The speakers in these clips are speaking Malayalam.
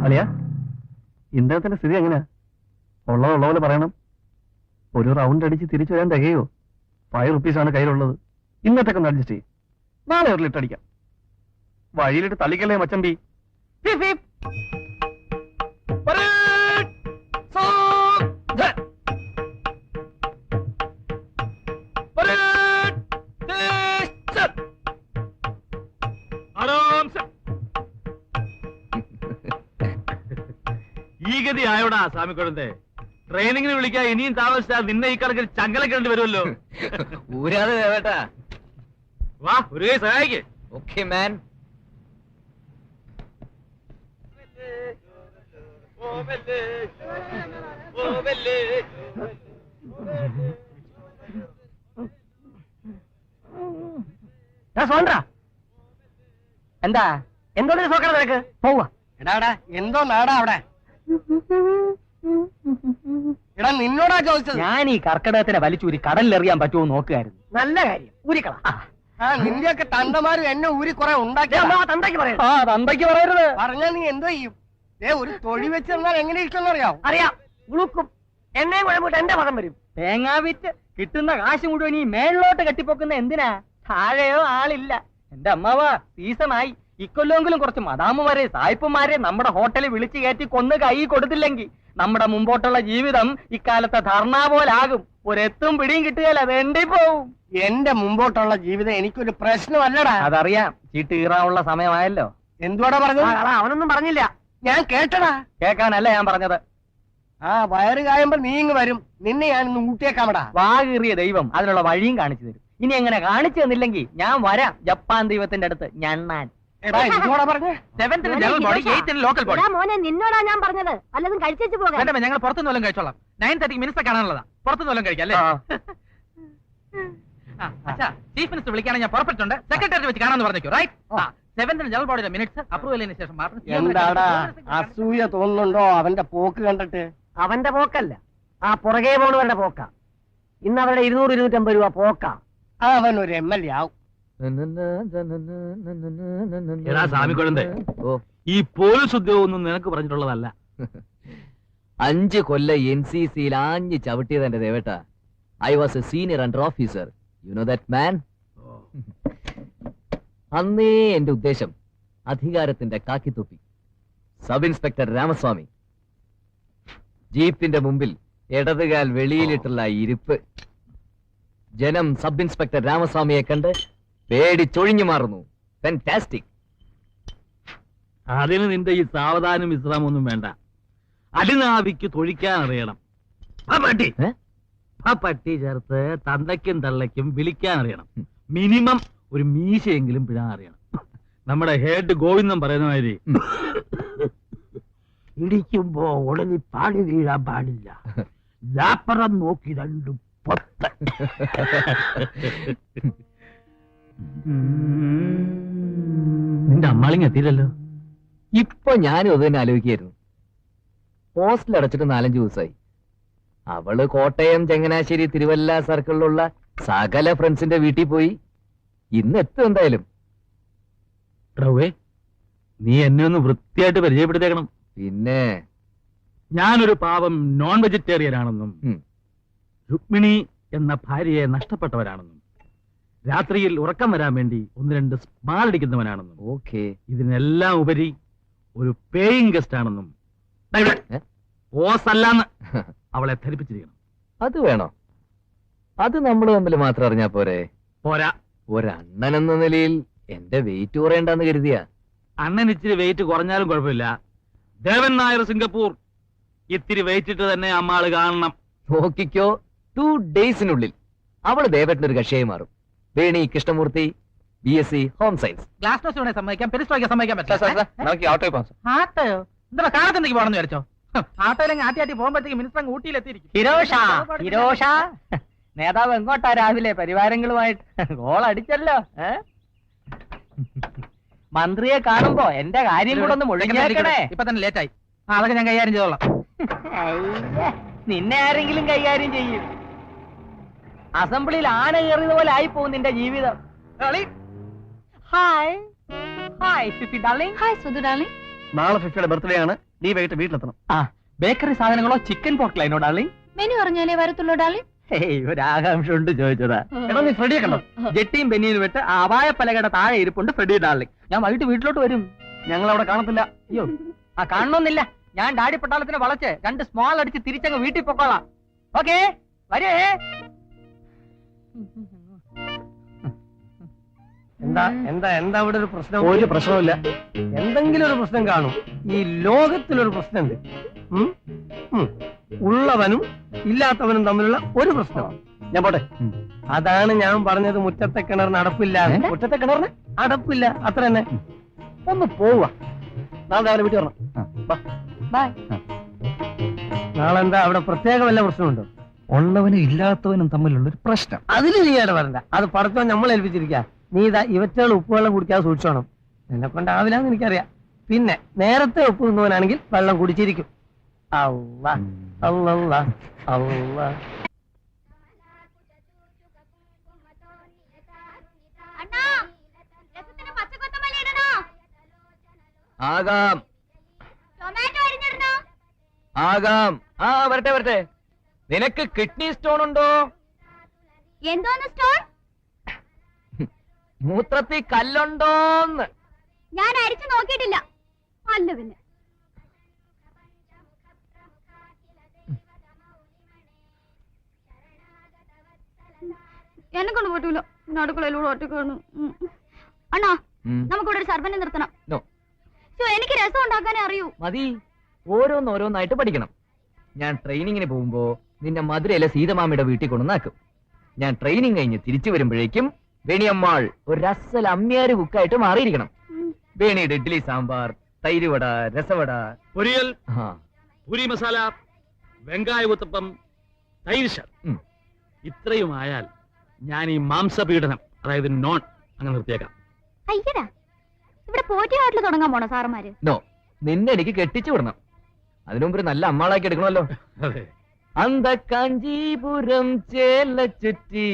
അളിയ, ഇദ്ദേഹത്തിന്റെ സ്ഥിതി എങ്ങനെയാ? ഉള്ള പോലെ പറയണം. ഒരു റൗണ്ട് അടിച്ച് തിരിച്ചു വരാൻ തികയോ? 5 റുപ്പീസാണ് കയ്യിലുള്ളത്. ഇന്നത്തേക്ക് ഒന്ന് അഡ്ജസ്റ്റ് ചെയ്യും. നാളെ ഒരു ലിറ്റർ അടിക്കാം. വഴിയിലിട്ട് തള്ളിക്കല്ലേ മച്ചമ്പി. ഈ ഗതി ആയോടാ സ്വാമിക്കുഴന്റെ? ട്രെയിനിങ്ങിന് വിളിക്കാൻ ഇനിയും താമസിച്ചാൽ നിന്നെ ഈ കണക്കിൽ ചങ്കലക്കേണ്ടി വരുമല്ലോ. ഊരാതെ ദേവേട്ടാ. വാ, ഒരു കൈ സഹായിക്ക്. Okay man. എന്താ എന്തോ സോക്കട നിനക്ക്? പോവാ. എടാ എന്തോ നാടാ അവിടെ? എടാ നിന്നോടാ ചോദിച്ചത്. ഞാൻ ഈ കർക്കിടകത്തിനെ വലിച്ചൂരി കടലിലെറിയാൻ പറ്റുമോ നോക്കുകയായിരുന്നു. നല്ല കാര്യം, ഊരിക്കള. നിന്റെയൊക്കെ തന്തമാരും എന്നെ ഊരി കുറെ ഉണ്ടാക്കി. തന്തയ്ക്ക് പറയരുത്. പറഞ്ഞാൽ നീ എന്തോ ചെയ്യും? ഒരു തൊഴി വെച്ചിരുന്നാൽ എങ്ങനെ ഇരിക്കും അറിയാം? അറിയാം, ഉളുക്കും. എന്നെ കുഴപ്പമിട്ട് എന്റെ പദം വരും. തേങ്ങാ വിറ്റ് കിട്ടുന്ന കാശ് മുഴുവൻ ഈ മേളിലോട്ട് കെട്ടിപ്പോക്കുന്ന എന്തിനാ? താഴെയോ ആളില്ല. എന്റെ അമ്മാവാ, സീസണായി. ഇക്കൊല്ലെങ്കിലും കുറച്ച് മദാമുമാരെ സായിപ്പുമാരെ നമ്മുടെ ഹോട്ടലിൽ വിളിച്ചു കയറ്റി കൊന്ന് കൈ കൊടുത്തില്ലെങ്കിൽ നമ്മുടെ മുമ്പോട്ടുള്ള ജീവിതം ഇക്കാലത്തെ ധർണ പോലാകും. ഒരെത്തും പിടിയും കിട്ടുകയല്ല, വേണ്ടി പോവും. എന്റെ മുമ്പോട്ടുള്ള ജീവിതം എനിക്കൊരു പ്രശ്നമല്ലടാ. അതറിയാം, ചീട്ട് കീറാനുള്ള സമയമായല്ലോ. എന്തുവാടാ പറഞ്ഞത്? അവനൊന്നും പറഞ്ഞില്ല, ഞാൻ കേട്ടടാ. കേൾക്കാനല്ല ഞാൻ പറഞ്ഞത്. വയറ് കായുമ്പോ നീ ഇങ്ങ് വരും. നിന്നെ ഞാൻ ഇന്ന് ഊട്ടിയേക്കാമടാ. വാകീറിയ ദൈവം അതിനുള്ള വഴിയും കാണിച്ചു തരും. ഇനി എങ്ങനെ കാണിച്ചു തന്നില്ലെങ്കിൽ ഞാൻ വരാം ജപ്പാൻ ദൈവത്തിന്റെ അടുത്ത് ഞണ്ണാൻ. നിന്നോടാ ഞാൻ പറഞ്ഞത്, അല്ലതും കഴിച്ചു പോകാം. ഞങ്ങൾ പുറത്തുനിന്ന് വല്ലതും കഴിച്ചോളാം. 9:30 മിനിസ്റ്റർ കാണാനുള്ളതാ. പുറത്തുനിന്ന് വല്ലതും കഴിക്കാം അല്ലേ? ചീഫ് മിനിസ്റ്റർ വിളിക്കുകയാണെങ്കിൽ ഞാൻ പുറപ്പെട്ടുണ്ട്. സെക്രട്ടറി വെച്ച് കാണാന്ന് പറഞ്ഞേക്കോ. റൈറ്റ്. 7th ജനറൽ ബോഡിയുടെ മിനിറ്റ്സ് അപ്രൂവൽ ചെയ്തതിനു ശേഷം മാത്രം. എന്താടാ അസൂയ തോന്നുന്നുണ്ടോ അവന്റെ പോക്ക് കണ്ടിട്ട്? അവന്റെ പോക്കല്ല, ആ പുറകെ പോണവരുടെ പോക്ക. ഇന്ന് അവരുടെ 200-250 രൂപ പോക്ക. അവൻ ഒരു MLA ആവും. എടാ സ്വാമിക്കുഴന്റെ, ഈ പോലീസ് ഉദ്യോഗമൊന്നും നിനക്ക് പറഞ്ഞിട്ടുള്ളതല്ല. 5 കൊല്ലം NCCയിൽ ആഞ്ഞ് ചവിട്ടിയത് എന്റെ ദേവേട്ട. I was a senior under officer. You know that man. അന്നേ എന്റെ ഉദ്ദേശം അധികാരത്തിന്റെ കാക്കിത്തൊപ്പി. Sub inspector Ramaswamy. ജീപ്പിന്റെ മുമ്പിൽ ഇടതുകാൽ വെളിയിലിട്ടുള്ള ഇരിപ്പ്. ജനം സബ് ഇൻസ്പെക്ടർ രാമസ്വാമിയെ കണ്ട് പേടിച്ചൊഴിഞ്ഞു മാറുന്നു. ഫാന്റാസ്റ്റിക്. അതിന് നിന്റെ ഈ സാവധാനം വിശ്രാമൊന്നും വേണ്ട. അടിനാവിക്ക് തൊഴിക്കാൻ അറിയണം. ആ പട്ടി ചേർത്ത് തന്തയ്ക്കും തള്ളയ്ക്കും വിളിക്കാൻ അറിയണം. മിനിമം ഒരു മീശയെങ്കിലും പിഴാൻ അറിയണം. നമ്മുടെ ഹെഡ് ഗോവിന്ദൻ പറയുന്ന മാതിരി ഇടിക്കുമ്പോ ഉടനെ പാടി വീഴാൻ പാടില്ല. ലാപ്പറം നോക്കി രണ്ടും പൊത്ത. നിന്റെ അമ്മാളിങ് എത്തിയില്ലല്ലോ. ഇപ്പൊ ഞാനും അത് തന്നെ ആലോചിക്കായിരുന്നു. ഹോസ്റ്റൽ അടച്ചിട്ട് 4-5 ദിവസമായി. അവള് കോട്ടയം, ചങ്ങനാശ്ശേരി, തിരുവല്ല സർക്കിളിലുള്ള സകല ഫ്രണ്ട്സിന്റെ വീട്ടിൽ പോയി. ഇന്ന് എത്തും എന്തായാലും. നീ എന്നെ ഒന്ന് വൃത്തിയായിട്ട് പരിചയപ്പെടുത്തേക്കണം. പിന്നെ ഞാനൊരു പാവം നോൺ വെജിറ്റേറിയൻ ആണെന്നും രുക്മിണി എന്ന ഭാര്യയെ നഷ്ടപ്പെട്ടവരാണെന്നും രാത്രിയിൽ ഉറക്കം വരാൻ വേണ്ടി 1-2 സ്മാൾ അടിക്കുന്നവനാണെന്നും ഓക്കെ ഇതിനെല്ലാം ഉപരി ഒരു പേയിങ് ഗസ്റ്റ് ആണെന്നും ഓസല്ലാന്ന് അവളെ ധരിപ്പിച്ചിരിക്കണം. അത് വേണോ? അത് നമ്മൾ തമ്മിൽ മാത്രം അറിഞ്ഞാ പോരെ? പോരാ. ഒരണ്ണൻ എന്ന നിലയിൽ എന്റെ വെയിറ്റ് കുറയണ്ടെന്ന് കരുതിയാ. അണ്ണൻ ഇച്ചിരി വെയിറ്റ് കുറഞ്ഞാലും കുഴപ്പമില്ല. ദേവൻ നായർ സിംഗപ്പൂർ ഇത്തിരി വെയിറ്റ് ഇട്ട് തന്നെ അമ്മാള് കാണണം. നോക്കിക്കോ, 2 ഡേയ്സിനുള്ളിൽ അവള് ദേവേട്ടനൊരു കക്ഷിയായി മാറും. Veni Krishnamurthy, BSc home science. Glass സമ്മതിക്കാം, പെരിസ്ട്രോയ്ക്ക് സമ്മതിക്കാൻ പറ്റില്ല. ഓട്ടോയോ? എന്താ കാലത്തെന്തെങ്കിലും പോകണമെന്ന് വിചാരിച്ചോ? ആട്ടോയിലെങ്കിൽ ആട്ടി പോകുമ്പോഴത്തേക്ക് മിനിസ്റ്റർ ഊട്ടിയിലെത്തിയിരിക്കും. ഹിരോഷ നേതാവ് എങ്ങോട്ടാ രാവിലെ പരിവാരങ്ങളുമായിട്ട്? ഗോൾ അടിച്ചല്ലോ. മന്ത്രിയെ കാണുമ്പോ എന്റെ കാര്യം കൂടെ ഒന്ന് മുഴുകിയേക്കണേ. ഇപ്പൊ തന്നെ ലേറ്റായി. അതൊക്കെ ഞാൻ കൈകാര്യം ചെയ്തോളാം. നിന്നെ ആരെങ്കിലും കൈകാര്യം ചെയ്യും. അസംബ്ലിയിൽ ആന കയറിയത് പോലെ ആയി പോകും നിന്റെ ജീവിതം. Hi hi Fifi darling. Hi Sudhu darling. നാളെ ഫിഫിയുടെ ബർത്ത്ഡേ ആണ്, നീ വൈകിട്ട് വീട്ടിലെത്തണം. ആ ബേക്കറി സാധനങ്ങളോ ചിക്കൻ പോർക്ക് ലൈനോ ഡാർലിംഗ്? മെനു പറഞ്ഞാലേ വരത്തുള്ളൂ ഡാർലിംഗ്. ഒരു ആകാംക്ഷ ഉണ്ട് ചോദിച്ചതാ. എടാ നീ ഫ്രെഡിയെ കണ്ടോ? ജെട്ടിയും ബെന്നിയും വിട്ട് അപായ പലകയുടെ താഴെ ഇരിപ്പുണ്ട് ഫ്രെഡി ഡാർലിംഗ്. ഞാൻ വൈകിട്ട് വീട്ടിലോട്ട് വരും. ഞങ്ങൾ അവിടെ കാണത്തില്ല. അയ്യോ ആ കാണണമെന്നില്ല. ഞാൻ ഡാഡി പട്ടാളത്തിന് വളച്ച് 2 സ്മോൾ അടിച്ച് തിരിച്ചങ്ങ് വീട്ടിൽ പൊക്കോളാം. ഓക്കേ വരേ. എന്താ ഇവിടെ ഒരു പ്രശ്നം? ഒരു പ്രശ്നമില്ല. എന്തെങ്കിലും ഒരു പ്രശ്നം കാണും. ഈ ലോകത്തിലൊരു പ്രശ്നമുണ്ട്. ഉള്ളവനും ഇല്ലാത്തവനും തമ്മിലുള്ള ഒരു പ്രശ്നം. ഞാൻ പോട്ടെ. അതാണ് ഞാൻ പറഞ്ഞത്, മുറ്റത്തെ കിണറിന് അടപ്പില്ല. മുറ്റത്തെ കിണറിന് അടപ്പില്ല, അത്ര തന്നെ. ഒന്ന് പോവാ. നാളെ രാവിലെ വീട്ടിൽ വരണം. ബൈ. നാളെ എന്താ അവിടെ പ്രത്യേക വല്ല പ്രശ്നമുണ്ടോ? ഉള്ളവനും ഇല്ലാത്തവനും തമ്മിലുള്ള ഒരു പ്രശ്നം. അതിന് നീ അവിടെ വരണ്ട. അത് പടച്ചോൻ നമ്മൾ ഏൽപ്പിച്ചിരിക്കുക. നീ ഇതാ ഇവറ്റകൾ ഉപ്പുവെള്ളം കുടിക്കാതെ സൂക്ഷിച്ചോണം. എന്നെ കൊണ്ടാവില്ലാന്ന് എനിക്കറിയാം. പിന്നെ നേരത്തെ ഉപ്പ് തിന്നവനാണെങ്കിൽ വെള്ളം കുടിച്ചിരിക്കും. അള്ളാ അള്ളാ അള്ളാ. ആകാം ആകാം. ആ വരട്ടെ വരട്ടെ. നിനക്ക് കിഡ്നി സ്റ്റോൺ ഉണ്ടോ? എന്തോന്ന് സ്റ്റോൺ? മൂത്രത്തിൽ കല്ലുണ്ടോന്ന് ഞാൻ അരിച്ചു നോക്കിയിട്ടില്ല. അല്ല പിന്നെ എന്നെ കൊണ്ട് പറ്റൂല. അടുക്കളയിലൂടെ ഒറ്റക്കാണ്. അണ്ണാ നമുക്കിവിടെ ഒരു സർവനെ നിർത്തണം. എനിക്ക് രസം ഉണ്ടാക്കാനേ അറിയൂ. മതി, ഓരോന്നോരോന്നായിട്ട് പഠിക്കണം. ഞാൻ ട്രെയിനിങ്ങിന് പോകുമ്പോ നിന്നെ മധുരയിലെ സീതമാമിയുടെ വീട്ടിൽ കൊണ്ടുവന്നാക്കും. ഞാൻ ട്രെയിനിങ് കഴിഞ്ഞ് തിരിച്ചു വരുമ്പോഴേക്കും വേണിയമ്മാൾ ഒരു രസല അമ്മിയാര് കുക്കായിട്ട് മാറിയിരിക്കണം. വേണിയുടെ ഇഡ്ഡലി സാമ്പാർ, തൈര് വട, രസവട, പൊരിയൽ, പൂരി മസാല, വെങ്കായ ഉത്തപ്പം, തൈര് ഇത്രയുമായാൽ ഞാൻ ഈ മാംസപീഡനം, അതായത് നോൺ, അങ്ങനെ നിർത്തിയേക്കാം. അയ്യടാ, ഇവിടെ പോറ്റി ഹോട്ടൽ തുടങ്ങാൻ പോണോ സാറന്മാര്? നോ, നിന്നെ എനിക്ക് കെട്ടിച്ചു വിടണം. അതിനുമുമ്പ് ഒരു നല്ല അമ്മാളാക്കി എടുക്കണമല്ലോ. അന്ത കാഞ്ചീപുരം ചേല ചുറ്റി.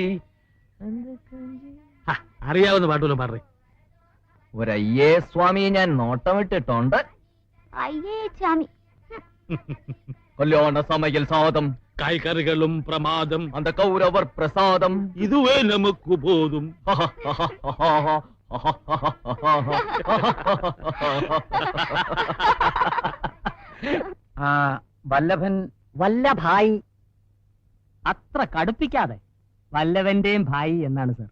അറിയാവുന്ന പാട്ടുമല്ലോ പാടേ. ഒരയ്യേ സ്വാമിയെ ഞാൻ നോട്ടമിട്ടിട്ടുണ്ട്. അയ്യേ സ്വാമി. കല്യാണ സമയൽ സാദം, കായ്കറികളും പ്രമാദം, അന്ത കൗരവർ പ്രസാദം, ഇതുവേ നമുക്ക് ബോധം. വല്ലഭൻ വല്ലഭായി. അത്ര കടുപ്പിക്കാതെ. വല്ലവന്റെയും ഭായി എന്നാണ് സർ.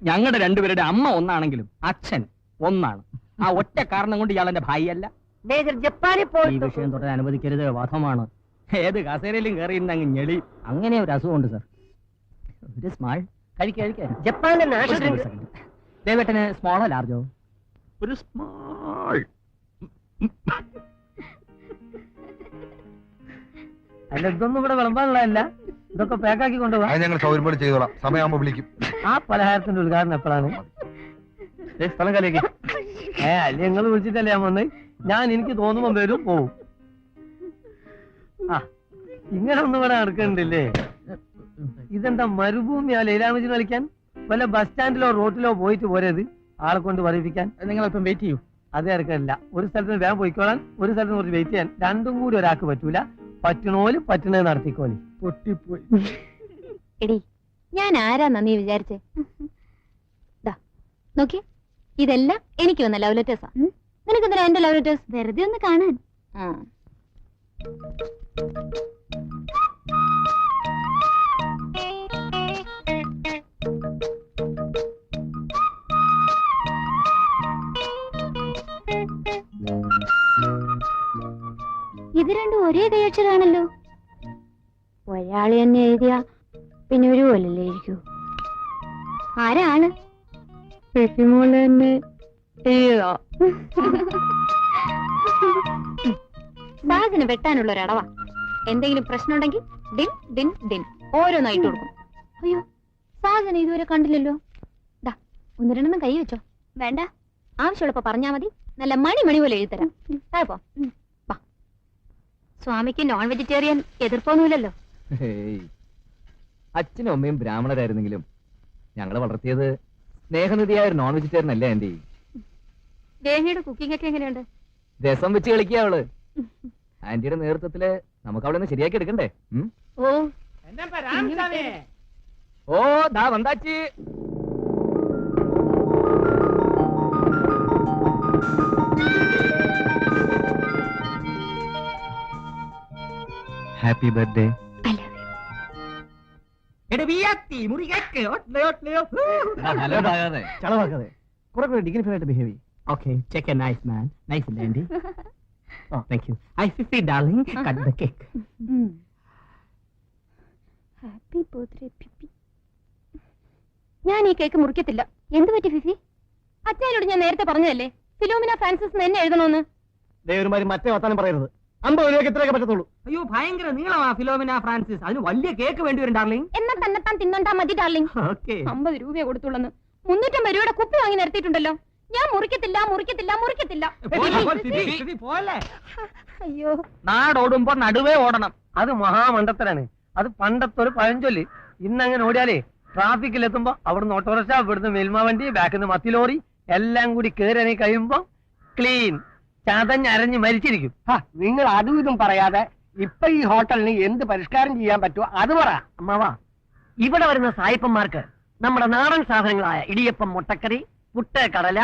ഞങ്ങളുടെ രണ്ടുപേരുടെ അമ്മ ഒന്നാണെങ്കിലും അച്ഛൻ ഒന്നാണ്. ആ ഒറ്റ കാരണം കൊണ്ട് ഇയാൾ എന്റെ ഭായി അല്ല. ജപ്പാനിൽ പോയി ഈ വിഷയം തുടരാൻ അനുവദിക്കരുത്, വധമാണ്. ഏത് കസേരയിലും കയറിയിരുന്ന അങ്ങ് ഞെളി. അങ്ങനെ ഒരു അസുഖമുണ്ട് സർ. ഒരു സ്മാൾ കഴിക്കാൻ. ജപ്പാനിലെ നാഷണൽ ദേവേട്ടന് സ്മോളോ ലാർജോ? ഒരു സ്മാൾ. അല്ല, ഇതൊന്നും ഇവിടെ വിളമ്പാനുള്ളതല്ല. ഇതൊക്കെ പാക്കാക്കി കൊണ്ടുപോകാം. ഞങ്ങൾ സൗകര്യം ചെയ്തോളാം. സമയമാകുമ്പോ വിളിക്കും. ആ പലഹാരത്തിന്റെ ഉദ്ഘാടനം എപ്പോഴാണ്? സ്ഥലം കലക്കി. അല്ല, നിങ്ങൾ വിളിച്ചിട്ടല്ലേ ഞാൻ വന്ന്. ഞാൻ എനിക്ക് തോന്നുമ്പോ വരും പോവും. ആ, ഇങ്ങനെ ഒന്നും ഇവിടെ നടക്കണ്ടില്ലേ? ഇതെന്താ മരുഭൂമിയാ ലൈലാമജി കളിക്കാൻ? വല്ല ബസ് സ്റ്റാൻഡിലോ റോട്ടിലോ പോയിട്ട് പോരത് ആളെ കൊണ്ട് പറയിപ്പിക്കാൻ. നിങ്ങൾ ഇപ്പം വെയിറ്റ് ചെയ്യൂ. അത് ഇറക്കല്ല. ഒരു സ്ഥലത്ത് വേഗം പോയിക്കോളാൻ, ഒരു സ്ഥലത്ത് കുറച്ച് വെയിറ്റ് ചെയ്യാൻ. രണ്ടും കൂടി ഒരാൾക്ക് പറ്റൂല. പറ്റണോല് പറ്റണത് നടത്തിക്കോലി. പൊട്ടിപ്പോയി. എടി, ഞാൻ ആരാന്നാ നീ വിചാരിച്ചേ? നോക്കി, ഇതെല്ലാം എനിക്ക് വന്ന ലവ് ലെറ്റേഴ്സാ. നിനക്കെന്തിനാ എന്റെ ലവ് ലെറ്റേഴ്സ്? വെറുതെ ഒന്ന് കാണാൻ. ഇത് രണ്ടും ഒരേ കൈയക്ഷരാണല്ലോ. ഒരാള് തന്നെ എഴുതിയ പിന്നെ ഒരു പോലല്ലേ ഇരിക്കൂ. ആരാണ്? പെട്ടിമോള് തന്നെ എഴുതാ. സാഹസിന് വെട്ടാനുള്ള ഒരടവാ. എന്തെങ്കിലും പ്രശ്നം ഉണ്ടെങ്കിൽ ഡിൻ ഡിൻ ഡിൻ ഓരോന്നായിട്ട് കൊടുക്കും. അയ്യോ, സാഹസിനെ ഇതുവരെ കണ്ടില്ലല്ലോ. ദാ, 1-2 കൈ വെച്ചോ. വേണ്ട, ആവശ്യമുള്ളപ്പോ പറഞ്ഞാ മതി. നല്ല മണി പോലെ എഴുതരാം. താഴെപ്പോ. സ്വാമിക്ക് നോൺ വെജിറ്റേറിയൻ എതിർപ്പൊന്നുമില്ലല്ലോ. അച്ഛനും അമ്മയും ബ്രാഹ്മണരായിരുന്നെങ്കിലും ഞങ്ങളെ വളർത്തിയത് സ്നേഹനിധിയായ ഒരു നോൺ വെജിറ്റേറിയൻ അല്ലേ ആന്റി. ദേഹിയുടെ കുക്കിംഗ് ഒക്കെ എങ്ങനെയുണ്ട്? രസം വെച്ച് കളിക്കുക അവള്. ആന്റിയുടെ നേതൃത്വത്തില് നമുക്ക് അവളെ ഒന്ന് ശരിയാക്കി എടുക്കണ്ടേ? ഓ ഓ ദാ വന്താച്ചി. Happy birthday. ചളവാക്കാതെ കുറെ ഡിഗ്നിഫൈഡ് ആയിട്ട് ബിഹേവ് ചെയ്യും. Okay check a nice man. Nice ഇല്ലേ aunty? Oh thank you. I Fifi darling cut the cake. Happy birthday Fifi. ഞാൻ ഈ കേക്ക് മുറിക്കത്തില്ല. എന്ത് പറ്റി ഫിഫി? അച്ഛനോട് ഞാൻ നേരത്തെ പറഞ്ഞതല്ലേ ഫിലോമിന ഫ്രാൻസിസ് എന്നെ എഴുതണോന്ന്. ദൈവമാര് മറ്റേ വർത്താനം പറയരുത്. 50 രൂപയ്ക്ക് ഇത്രയൊക്കെ പറ്റത്തുള്ളൂ. അയ്യോ ഭയങ്കര നീളമാ ഫിലോമിന ഫ്രാൻസിസ്. അതിന് വലിയ കേക്ക് വേണ്ടി വരും ഡാർലിംഗ്. എന്നാ തന്നെത്താൻ തിന്നണ്ടാ മതി ഡാർലിംഗ്. ഓക്കെ 50 രൂപയെ കൊടുത്തുള്ളന്ന് 350 രൂപയുടെ കുപ്പി വാങ്ങി നിർത്തിയിട്ടുണ്ടല്ലോ. ഞാൻ മുറിക്കത്തില്ല മുറിക്കത്തില്ല മുറിക്കത്തില്ല. പോലെ അയ്യോ നാടോടുമ്പോ നടുവേ ഓടണം. അത് മഹാമണ്ഡത്തരാണ്. അത് പണ്ടത്തെ ഒരു പഴഞ്ചൊല്ല്. ഇന്നങ്ങനെ ഓടിയാലേ ട്രാഫിക്കിലെത്തുമ്പോ അവിടുന്ന് ഓട്ടോറിക്ഷ, ഇവിടുന്ന് മിൽമ വണ്ടി, ബാക്കിൽ നിന്ന് മത്തി ലോറി എല്ലാം കൂടി കയറി കഴിയുമ്പോ ക്ലീൻ ചതഞ്ഞരഞ്ഞ് മരിച്ചിരിക്കും. നിങ്ങൾ അതും ഇതും പറയാതെ ഇപ്പൊ ഈ ഹോട്ടലിന് എന്ത് പരിഷ്കാരം ചെയ്യാൻ പറ്റുമോ അത് പറ. അമ്മാവാ, ഇവിടെ വരുന്ന സായിപ്പന്മാർക്ക് നമ്മുടെ നാടൻ സാധനങ്ങളായ ഇടിയപ്പം, മുട്ടക്കറി, പുട്ട്, കടല,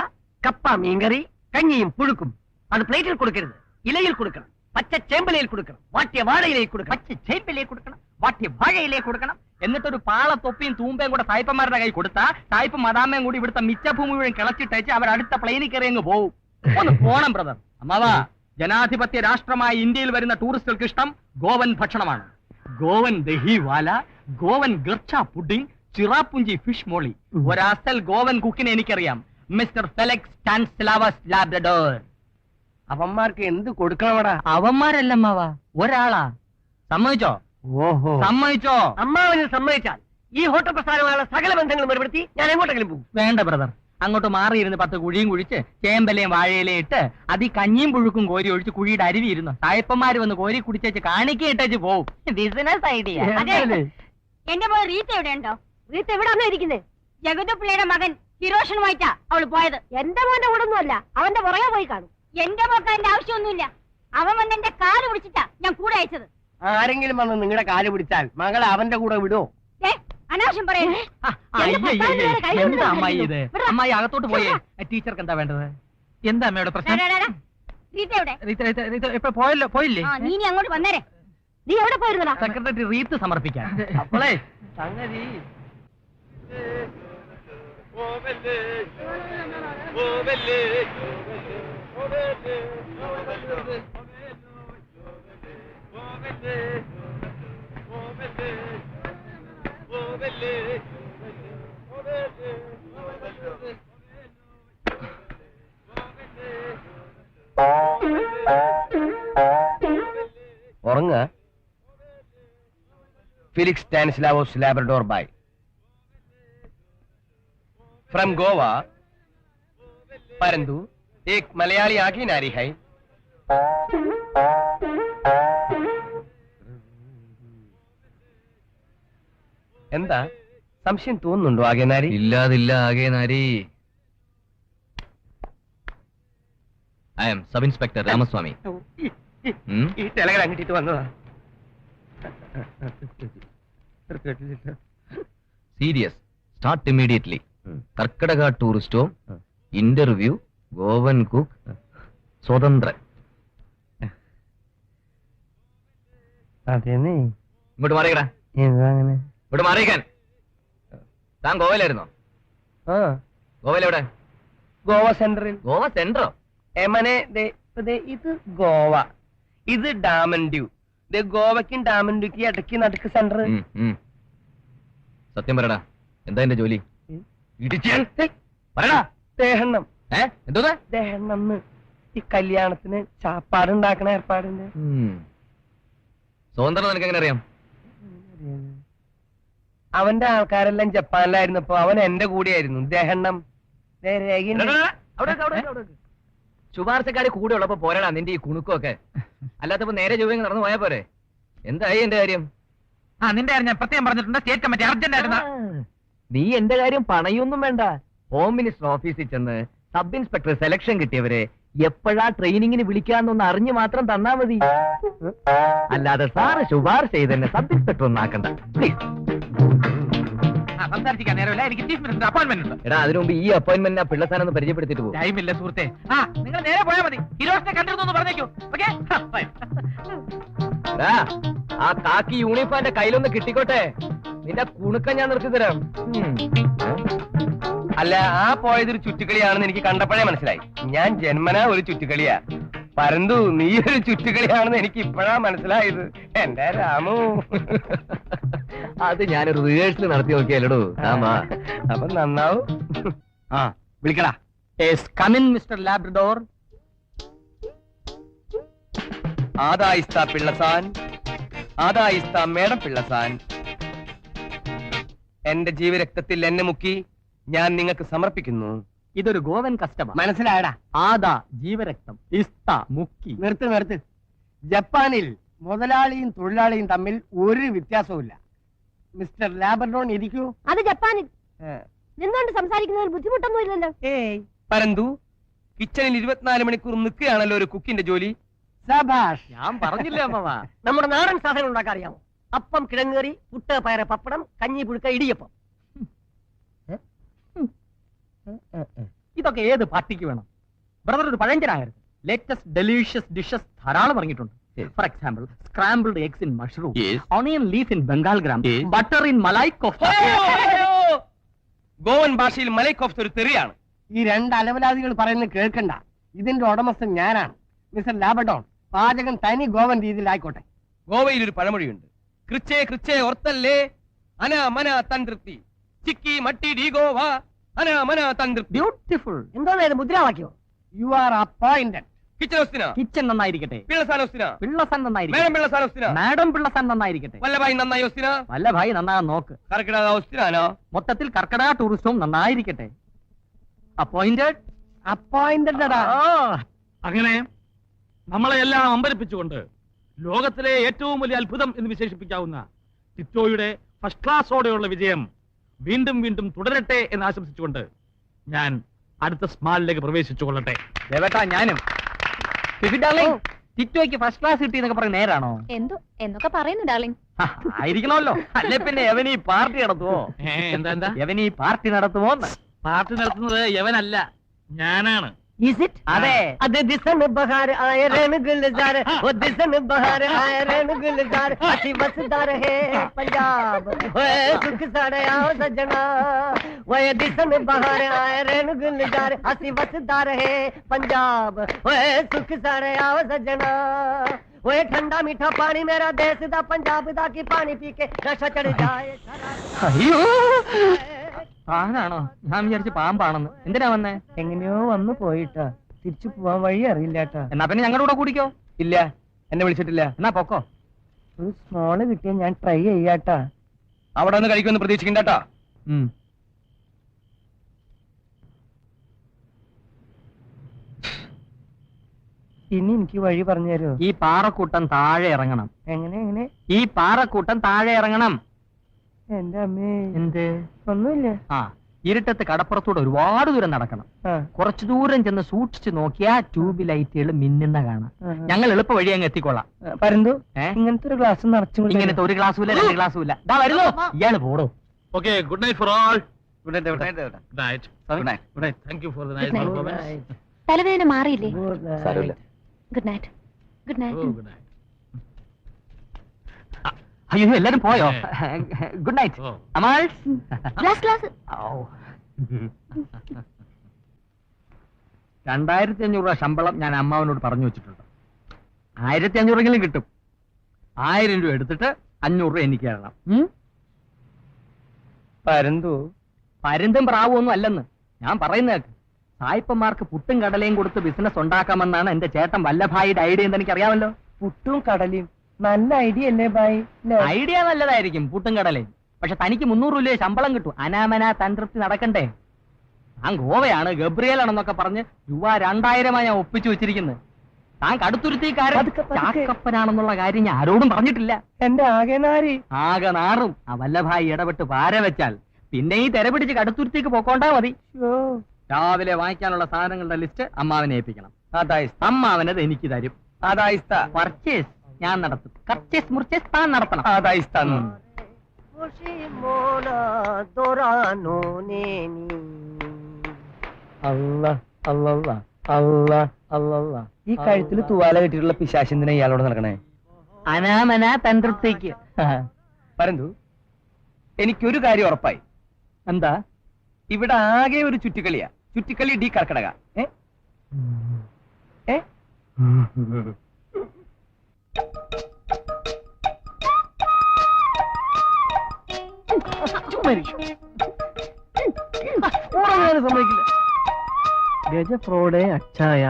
കപ്പ, മീൻകറി, കഞ്ഞിയും പുഴുക്കും അത് പ്ലേറ്റിൽ കൊടുക്കരുത്, ഇലയിൽ കൊടുക്കണം. പച്ച ചേമ്പലയിൽ കൊടുക്കണം, വാട്ടിയ വാഴയിലേക്ക് കൊടുക്കണം. പച്ച ചേമ്പിലേക്ക് കൊടുക്കണം, വാട്ടിയ വാഴയിലേക്ക് കൊടുക്കണം. എന്നിട്ടൊരു പാളത്തൊപ്പിയും തൂമ്പയും കൂടെ സായിപ്പന്മാരുടെ കൈ കൊടുത്താ സായിപ്പും മദാമയും കൂടി ഇവിടുത്തെ മിച്ചഭൂമി മുഴുവൻ കിളച്ചിട്ടേച്ച് അവർ അടുത്ത പ്ലെയിനിൽ കയറി അങ്ങ് പോവും. ഒന്ന് പോണം ബ്രദർ. അമ്മാവാ, ജനാധിപത്യ രാഷ്ട്രമായ ഇന്ത്യയിൽ വരുന്ന ടൂറിസ്റ്റുകൾക്ക് ഇഷ്ടം ഗോവൻ ഭക്ഷണമാണ്. ഗോവൻ ദഹിവാല, ഗോവൻ ഗർച്ച പുഡിംഗ്, ചിറാപ്പുഞ്ചി ഫിഷ് മോളി. ഒരസൽ ഗോവൻ കുക്കിനെ എനിക്കറിയാം, മിസ്റ്റർ ഫെലിക്സ് സ്റ്റാനിസ്ലാവസ് ലാബ്രഡോർ. അവന്മാർക്ക് എന്ത് കൊടുക്കണമടാ? അവന്മാരല്ല അമ്മാവാ, ഒരാളാ. സമ്മതിച്ചോ? ഓഹോ സമ്മതിച്ചോ? അമ്മാവന് സമ്മതിച്ചാൽ ഈ ഹോട്ടൽ പ്രസ്ഥാനമായുള്ള സകല ബന്ധങ്ങളും ഏർപ്പെടുത്തി ഞാൻ എങ്ങോട്ടെങ്കിലും പോകും. വേണ്ട ബ്രദർ, അങ്ങോട്ട് മാറിയിരുന്ന് 10 കുഴിയും കുഴിച്ച് ചേമ്പലയും വാഴയിലയും ഇട്ട് അതി കഞ്ഞിയും പുഴുക്കും കോരി ഒഴിച്ച് കുഴിയുടെ അരുവി ഇരുന്നു സായപ്പന്മാര് വന്ന് കോരി കുടിച്ചേച്ച് കാണിക്കേട്ടേച്ച് പോവും. Business idea. എന്റെ മോൾ റീത്ത എവിടെ ഉണ്ടോ? റീത്ത എവിടെ ഇരിക്കുന്നത്? ജഗതു പിള്ളയുടെ മകൻ ഹിരോഷനുമായിട്ടാ അവള് പോയത്. എന്റെ മോന്റെ കൂടെ ഒന്നുമല്ല, അവന്റെ പുറകെ പോയി കാണും. എന്റെ മോക്ക് അതിന്റെ ആവശ്യമൊന്നുമില്ല. അവൻ വന്ന് എന്റെ കാല് പിടിച്ചിട്ടാ ഞാൻ കൂടെ അയച്ചത്. ആരെങ്കിലും വന്ന് നിങ്ങളുടെ കാല് പിടിച്ചാൽ മകളെ അവന്റെ കൂടെ വിടോ? അനാവശ്യം പറയേ. എന്താ അമ്മായി ഇത്? അമ്മായി അകത്തോട്ട് പോയേ. ടീച്ചർക്ക് എന്താ വേണ്ടത്? എന്താ അമ്മയുടെ പ്രശ്നം? റീത്ത എവിടെ? ഇപ്പൊ പോയല്ലോ, പോയില്ലേ? നീ അങ്ങോട്ട് വന്നേരെ. നീ എവിടെ പോയിരുന്നടാ? സെക്രട്ടറി റീത്ത് സമർപ്പിക്കാൻ. അപ്പോളേ സംഗതി ഉറങ്ങ. Felix Stanislaus Labrador by from Goa, परंतु एक मलयाली आखी नारी है. എന്താ സംശയം തോന്നുന്നുണ്ടോ ആകെ നാരി? ഇല്ലാതില്ല ആകെ നാരി. I am sub inspector Ramaswamy. ഈ ടെലഗ്രാം കിട്ടിയിട്ട് വന്നതാ. Serious start immediately. Karkidaka tourist home, interview, Goan cook, സ്വതന്ത്രൻ. അതേന്നേ. ഇങ്ങോട്ട് മാറിയടാ. അങ്ങനെ ഇങ്ങോട്ട് മാറിയിക്കാൻ. താൻ ഗോവയിലായിരുന്നോ? ഗോവയിലെവിടെ? ഗോവ സെൻട്രൽ. ഗോവ സെൻട്രോ? എമനെ ഇത് ഗോവ, ഇത് ഡാമൻ ഡ്യൂ. ഗോവയ്ക്കും ഡാമൻ ഡ്യൂക്ക് ഇടയ്ക്ക് നടുക്ക് സെന്റർ. സത്യം പറയടാ, എന്താ എന്റെ ജോലി? പറയടാ. ദേഹണ്ണം. എന്തോന്നാ ദേഹണ്ണം? ഈ കല്യാണത്തിന് ചാപ്പാടുണ്ടാക്കണ ഏർപ്പാടിന്റെ. സ്വതന്ത്രം നിനക്ക് എങ്ങനെ അറിയാം? അവന്റെ ആൾക്കാരെല്ലാം ജപ്പാനിലായിരുന്നപ്പോ അവൻ എന്റെ കൂടെയായിരുന്നു. ദേഹണ്ണം. ശുപാർശക്കാര് കൂടെ ഉള്ളപ്പോ പോരാടാ നിന്റെ ഈ കുണുക്കൊക്കെ. അല്ലാത്തപ്പോ നേരെ ചൊവ്വ നടന്നു പോയാ പോരെ. എന്തായി എന്റെ കാര്യം? നിന്റെ കാര്യം ഞാൻ പ്രത്യേകം പറഞ്ഞിട്ടുണ്ട്. സ്റ്റേറ്റ് കമ്മിറ്റി അർജന്റ് ആയിരുന്നു. നീ എന്റെ കാര്യം പണയൊന്നും വേണ്ട. ഹോം മിനിസ്റ്റർ ഓഫീസിൽ ചെന്ന് സബ് ഇൻസ്പെക്ടർ സെലക്ഷൻ കിട്ടിയവരെ എപ്പോഴാ ട്രെയിനിങ്ങിന് വിളിക്കാന്നൊന്ന് അറിഞ്ഞു മാത്രം തന്നാ മതി. അല്ലാതെ സാറ് ശുപാർശ ചെയ്തെന്നെ സബ് ഇൻസ്പെക്ടർ ഒന്നാക്കണ്ട പ്ലീസ്. സംസാരിക്കാൻ നേരമില്ല, എനിക്ക് ചീഫ് മിനിസ്റ്റർ അപ്പോയിന്റ്മെന്റ് ഉണ്ട്. എടാ അതിനു മുമ്പ് ഈ അപ്പോയിന്റ്മെന്റ് പിള്ളസാനം ഒന്ന് പരിചയപ്പെടുത്തിട്ട് പോകും. ടൈമില്ല സുഹൃത്തെ. നിങ്ങൾ നേരെ പോയാൽ മതി. ഹിരോഷിനെ കണ്ടിരുന്നു പറഞ്ഞേക്കൂ. ഓക്കെ, ആ കാക്കി യൂണിഫോം എന്റെ കയ്യിലൊന്ന് കിട്ടിക്കോട്ടെ. നിന്റെ കുണുക്ക ഞാൻ നിർത്തി തരാം. അല്ല, ആ പോയതൊരു ചുറ്റുകളിയാണെന്ന് എനിക്ക് കണ്ടപ്പോഴേ മനസ്സിലായി. ഞാൻ ജന്മനാ ഒരു ചുറ്റുകളിയാ. പരന്തു നീ ഒരു ചുറ്റുകളിയാണെന്ന് എനിക്ക് ഇപ്പോഴാ മനസ്സിലായത്. എന്റെ രാമു, അത് ഞാനൊരു റിഹേഴ്സൽ നടത്തി നോക്കിയല്ലോ. അപ്പൊ നന്നാവും. വിളിക്കടാ. Mister Labrador. ആദായിസ്ത പിള്ളസാൻ, ആദായിസ്ത മേഡം പിള്ളസാൻ. എന്റെ ജീവരക്തത്തിൽ എന്നെ മുക്കി ഞാൻ നിങ്ങൾക്ക് സമർപ്പിക്കുന്നു. ഇതൊരു ഗോവൻ കസ്റ്റമർ. മനസ്സിലായടാ? ആദാ ജീവരക്തം, ഇസ്ത മുക്കി. നിർത്ത്. ജപ്പാനിൽ മുതലാളിയും തൊഴിലാളിയും തമ്മിൽ ഒരു വ്യത്യാസവുമില്ല. മിസ്റ്റർ ലാബ്രഡോൺ ഇരിക്കൂ. അത് ജപ്പാനിൽ നിന്നുകൊണ്ട് സംസാരിക്കുന്നതിൽ ബുദ്ധിമുട്ടൊന്നും ഇല്ലല്ലോ. പരന്തു, കിച്ചണിൽ 24 മണിക്കൂർ നിൽക്കുകയാണല്ലോ ഒരു കുക്കിന്റെ ജോലി. സബാഷ്. ഞാൻ പറഞ്ഞില്ല അമ്മവാ. നമ്മുടെ നാടൻ സാധനം ഉണ്ടാക്കാൻ അറിയാമോ? അപ്പം, കിഴങ്ങേറി, പുട്ട്, പയറ്, പപ്പടം, കഞ്ഞി, പുഴുക്ക, ഇടിയപ്പം. ഇതൊക്കെ ഏത് പാർട്ടിക്ക് വേണം? ബ്രദർ ഒരു പഴഞ്ചനാകരുത്. ലേറ്റസ്റ്റ് ഡെലീഷ്യസ് ഡിഷസ് ധാരാളം ഇറങ്ങിയിട്ടുണ്ട്. For example, scrambled eggs in mushroom, onion leaf in Bengal gram, butter in malai kofta. Goan ഭാഷയിൽ മലൈ കോഫ്ത ഒരു തെറിയാണ്. ഈ രണ്ട് അലവലാദികൾ പറയുന്നത് കേൾക്കണ്ട. ഇതിന്റെ ഉടമസ്ഥൻ ഞാനാണ്. മിസ്റ്റർ ലാബ്രഡോൺ, പാചകം തനി ഗോവൻ രീതിയിലായിക്കോട്ടെ. ഗോവയിൽ ഒരു പഴമൊഴിയുണ്ട്. കൃച്ചേ കൃച്ചേ ഓർത്തല്ലേ അന മന തന്ത്രി ചിക്കി മട്ടി ഡി ഗോവ അന മന തന്ത്രി. ബ്യൂട്ടിഫുൾ. എന്തോന്നായത് മുദ്രാവാക്യോ? You are appointed. കിച്ചൺ നന്നായിരിക്കട്ടെ. പിള്ളസാൻ നന്നായിരിക്കട്ടെ. മാഡം പിള്ളസാൻ നന്നായിരിക്കട്ടെ. വല്ലഭായി നന്നാകാൻ നോക്ക്. മൊത്തത്തിൽ കർക്കിടക ടൂറിസവും നന്നായിരിക്കട്ടെ. അപ്പോയിന്റഡ്. അങ്ങനെ നമ്മളെ എല്ലാം അമ്പരിപ്പിച്ചുകൊണ്ട് ലോകത്തിലെ ഏറ്റവും വലിയ അത്ഭുതം എന്ന് വിശേഷിപ്പിക്കാവുന്ന ടിറ്റോയുടെ ഫസ്റ്റ് ക്ലാസ്സോടെയുള്ള വിജയം വീണ്ടും വീണ്ടും തുടരട്ടെ എന്ന് ആശംസിച്ചുകൊണ്ട് ഞാൻ അടുത്ത സ്മാളിലേക്ക് പ്രവേശിച്ചു കൊള്ളട്ടെ. ഞാനും ടിറ്റോയ്ക്ക് ഫസ്റ്റ് ക്ലാസ് കിട്ടി എന്നൊക്കെ പറയുന്നത് നേരാണോ? എന്നൊക്കെ പറയുന്നു ഡാർലിംഗ്. ആയിരിക്കണമല്ലോ. അല്ലെ പിന്നെ യവനീ പാർട്ടി നടത്തുവോ? എന്താ യവനീ പാർട്ടി നടത്തുമോ? പാർട്ടി നടത്തുന്നത് യവനല്ല, ഞാനാണ്. അതെ. ദിസൻ ബഹാർ ആയ രൻ ഗുൽസാർ, ഓ ദിസൻ ബഹാർ ആയ രൻ ഗുൽസാർ, അസി വസദാ രഹേ പഞ്ചാബ്, ഓയ് സുഖ സാടെ ആओ സജ്ജനാ, ഓയ് ദിസൻ ബഹാർ ആയ രൻ ഗുൽസാർ, അസി വസദാ രഹേ പഞ്ചാബ്, ഓയ് സുഖ സാടെ ആओ സജ്ജനാ, ഓയ് ठंडा मीठा पानी मेरा देश दा पंजाब दा की पानी पी के नशा चढ़ जाए. അയ്യോ, താനാണോ? ഞാൻ വിചാരിച്ചു പാമ്പാണെന്ന്. എന്തിനാ വന്നേ? എങ്ങനെയോ വന്നു പോയിട്ടാ, തിരിച്ചു പോവാൻ വഴി അറിയില്ലാട്ടാ. എന്നാ പിന്നെ ഞങ്ങളുടെ കൂടെ കൂടിക്കോ. ഇല്ല, എന്നെ വിളിച്ചിട്ടില്ല. എന്നാ പൊക്കോ. ഒരു സ്മോള് കിട്ടിയ ഞാൻ ട്രൈ ചെയ്യാട്ടാ. അവിടെ ഒന്ന് കഴിക്കുമെന്ന് പ്രതീക്ഷിക്കണ്ടാ. ഇനി എനിക്ക് വഴി പറഞ്ഞു തരുമോ? ഈ പാറക്കൂട്ടം താഴെ ഇറങ്ങണം. എങ്ങനെ? ഈ പാറക്കൂട്ടം താഴെ ഇറങ്ങണം. എന്റെ അമ്മേ. എന്ത്? ഒന്നുമില്ല. ഇരുട്ടത്ത് കടപ്പുറത്തൂടെ ഒരുപാട് ദൂരം നടക്കണം. കുറച്ചു ദൂരം ചെന്ന് സൂക്ഷിച്ചു നോക്കിയാ ട്യൂബ് ലൈറ്റുകൾ മിന്നുന്ന കാണാം. ഞങ്ങൾ എളുപ്പ വഴി അങ്ങ് എത്തിക്കൊള്ളാം. പരന്തു, ഇങ്ങനത്തെ ഒരു ഗ്ലാസ് നിറച്ചു. ഇങ്ങനത്തെ ഒരു ഗ്ലാസ്സും ഇല്ല, 2 ഗ്ലാസ്സും ഇല്ല. വരുന്നു ഇയാള് പോടോ. Okay, good night for all. Good night. Thank you for the nice performance. തലവേദന മാറിയില്ലേ? സാരമില്ല. Good night. Good night. Good night. അയ്യോ, എല്ലാരും പോയോ? Good night. അമാൾ ഗ്ലാസ്. 2500 രൂപ ശമ്പളം ഞാൻ അമ്മാവനോട് പറഞ്ഞു വെച്ചിട്ടുണ്ട്. 1500 കിട്ടും. 1000 രൂപ എടുത്തിട്ട് 500 രൂപ എനിക്ക് തരണം. പരുന്തും പ്രാവും ഒന്നും അല്ലെന്ന് ഞാൻ പറയുന്നേക്ക്. സായിപ്പന്മാർക്ക് പുട്ടും കടലയും കൊടുത്ത് ബിസിനസ് ഉണ്ടാക്കാമെന്നാണ് എന്റെ ചേട്ടൻ വല്ലഭായിയുടെ ഐഡിയ എന്ന് എനിക്ക് അറിയാമല്ലോ. പുട്ടും കടലയും നല്ല ഐഡിയ അല്ലേ ഭായി? ഐഡിയ നല്ലതായിരിക്കും, പുട്ടും കടലയും. പക്ഷെ തനിക്ക് 300 രൂപ ശമ്പളം കിട്ടും. അനാമന തന്ത്രപ്തി നടക്കണ്ടേ? ഞാൻ ഗോവയാണ്, ഗബ്രിയേലാണെന്നൊക്കെ പറഞ്ഞ് രൂപ 2000 ഞാൻ ഒപ്പിച്ചു വെച്ചിരിക്കുന്നത്. താൻ കടുത്തുരുത്തിക്കാരൻ ചാക്കപ്പനാണെന്നുള്ള കാര്യം ഞാൻ ആരോടും പറഞ്ഞിട്ടില്ല. എന്റെ ആകെ നാരി. ആകെ നാറും. ആ വല്ലഭായി ഇടപെട്ട് പാര വെച്ചാൽ പിന്നെ ഈ തെര പിടിച്ച് കടുത്തുരുത്തിക്ക് പോക്കോണ്ടാ മതി. രാവിലെ വാങ്ങിക്കാനുള്ള സാധനങ്ങളുടെ ലിസ്റ്റ് അമ്മാവനെ ഏൽപ്പിക്കണം. അമ്മാവനത് എനിക്ക് തരും. പർച്ചേസ് ഞാൻ നടത്തും. പർച്ചേസ് മുർച്ചേസ് താൻ നടത്തണം. ഈ കഴുത്തിൽ തുവാല കെട്ടിയിട്ടുള്ള പിശാചിന്തിനെ ഇയാളോട് നടക്കണേ? അനാമന തന്ത്രത്തേക്ക്. പരന്തു, എനിക്കൊരു കാര്യം ഉറപ്പായി. എന്താ? ഇവിടെ ആകെ ഒരു ചുറ്റിക്കളിയാ. ചുറ്റിക്കളി ഡി കർക്കടക. സമ്മതിക്കില്ല. ഗജഫ്രോഡെ അച്ചായ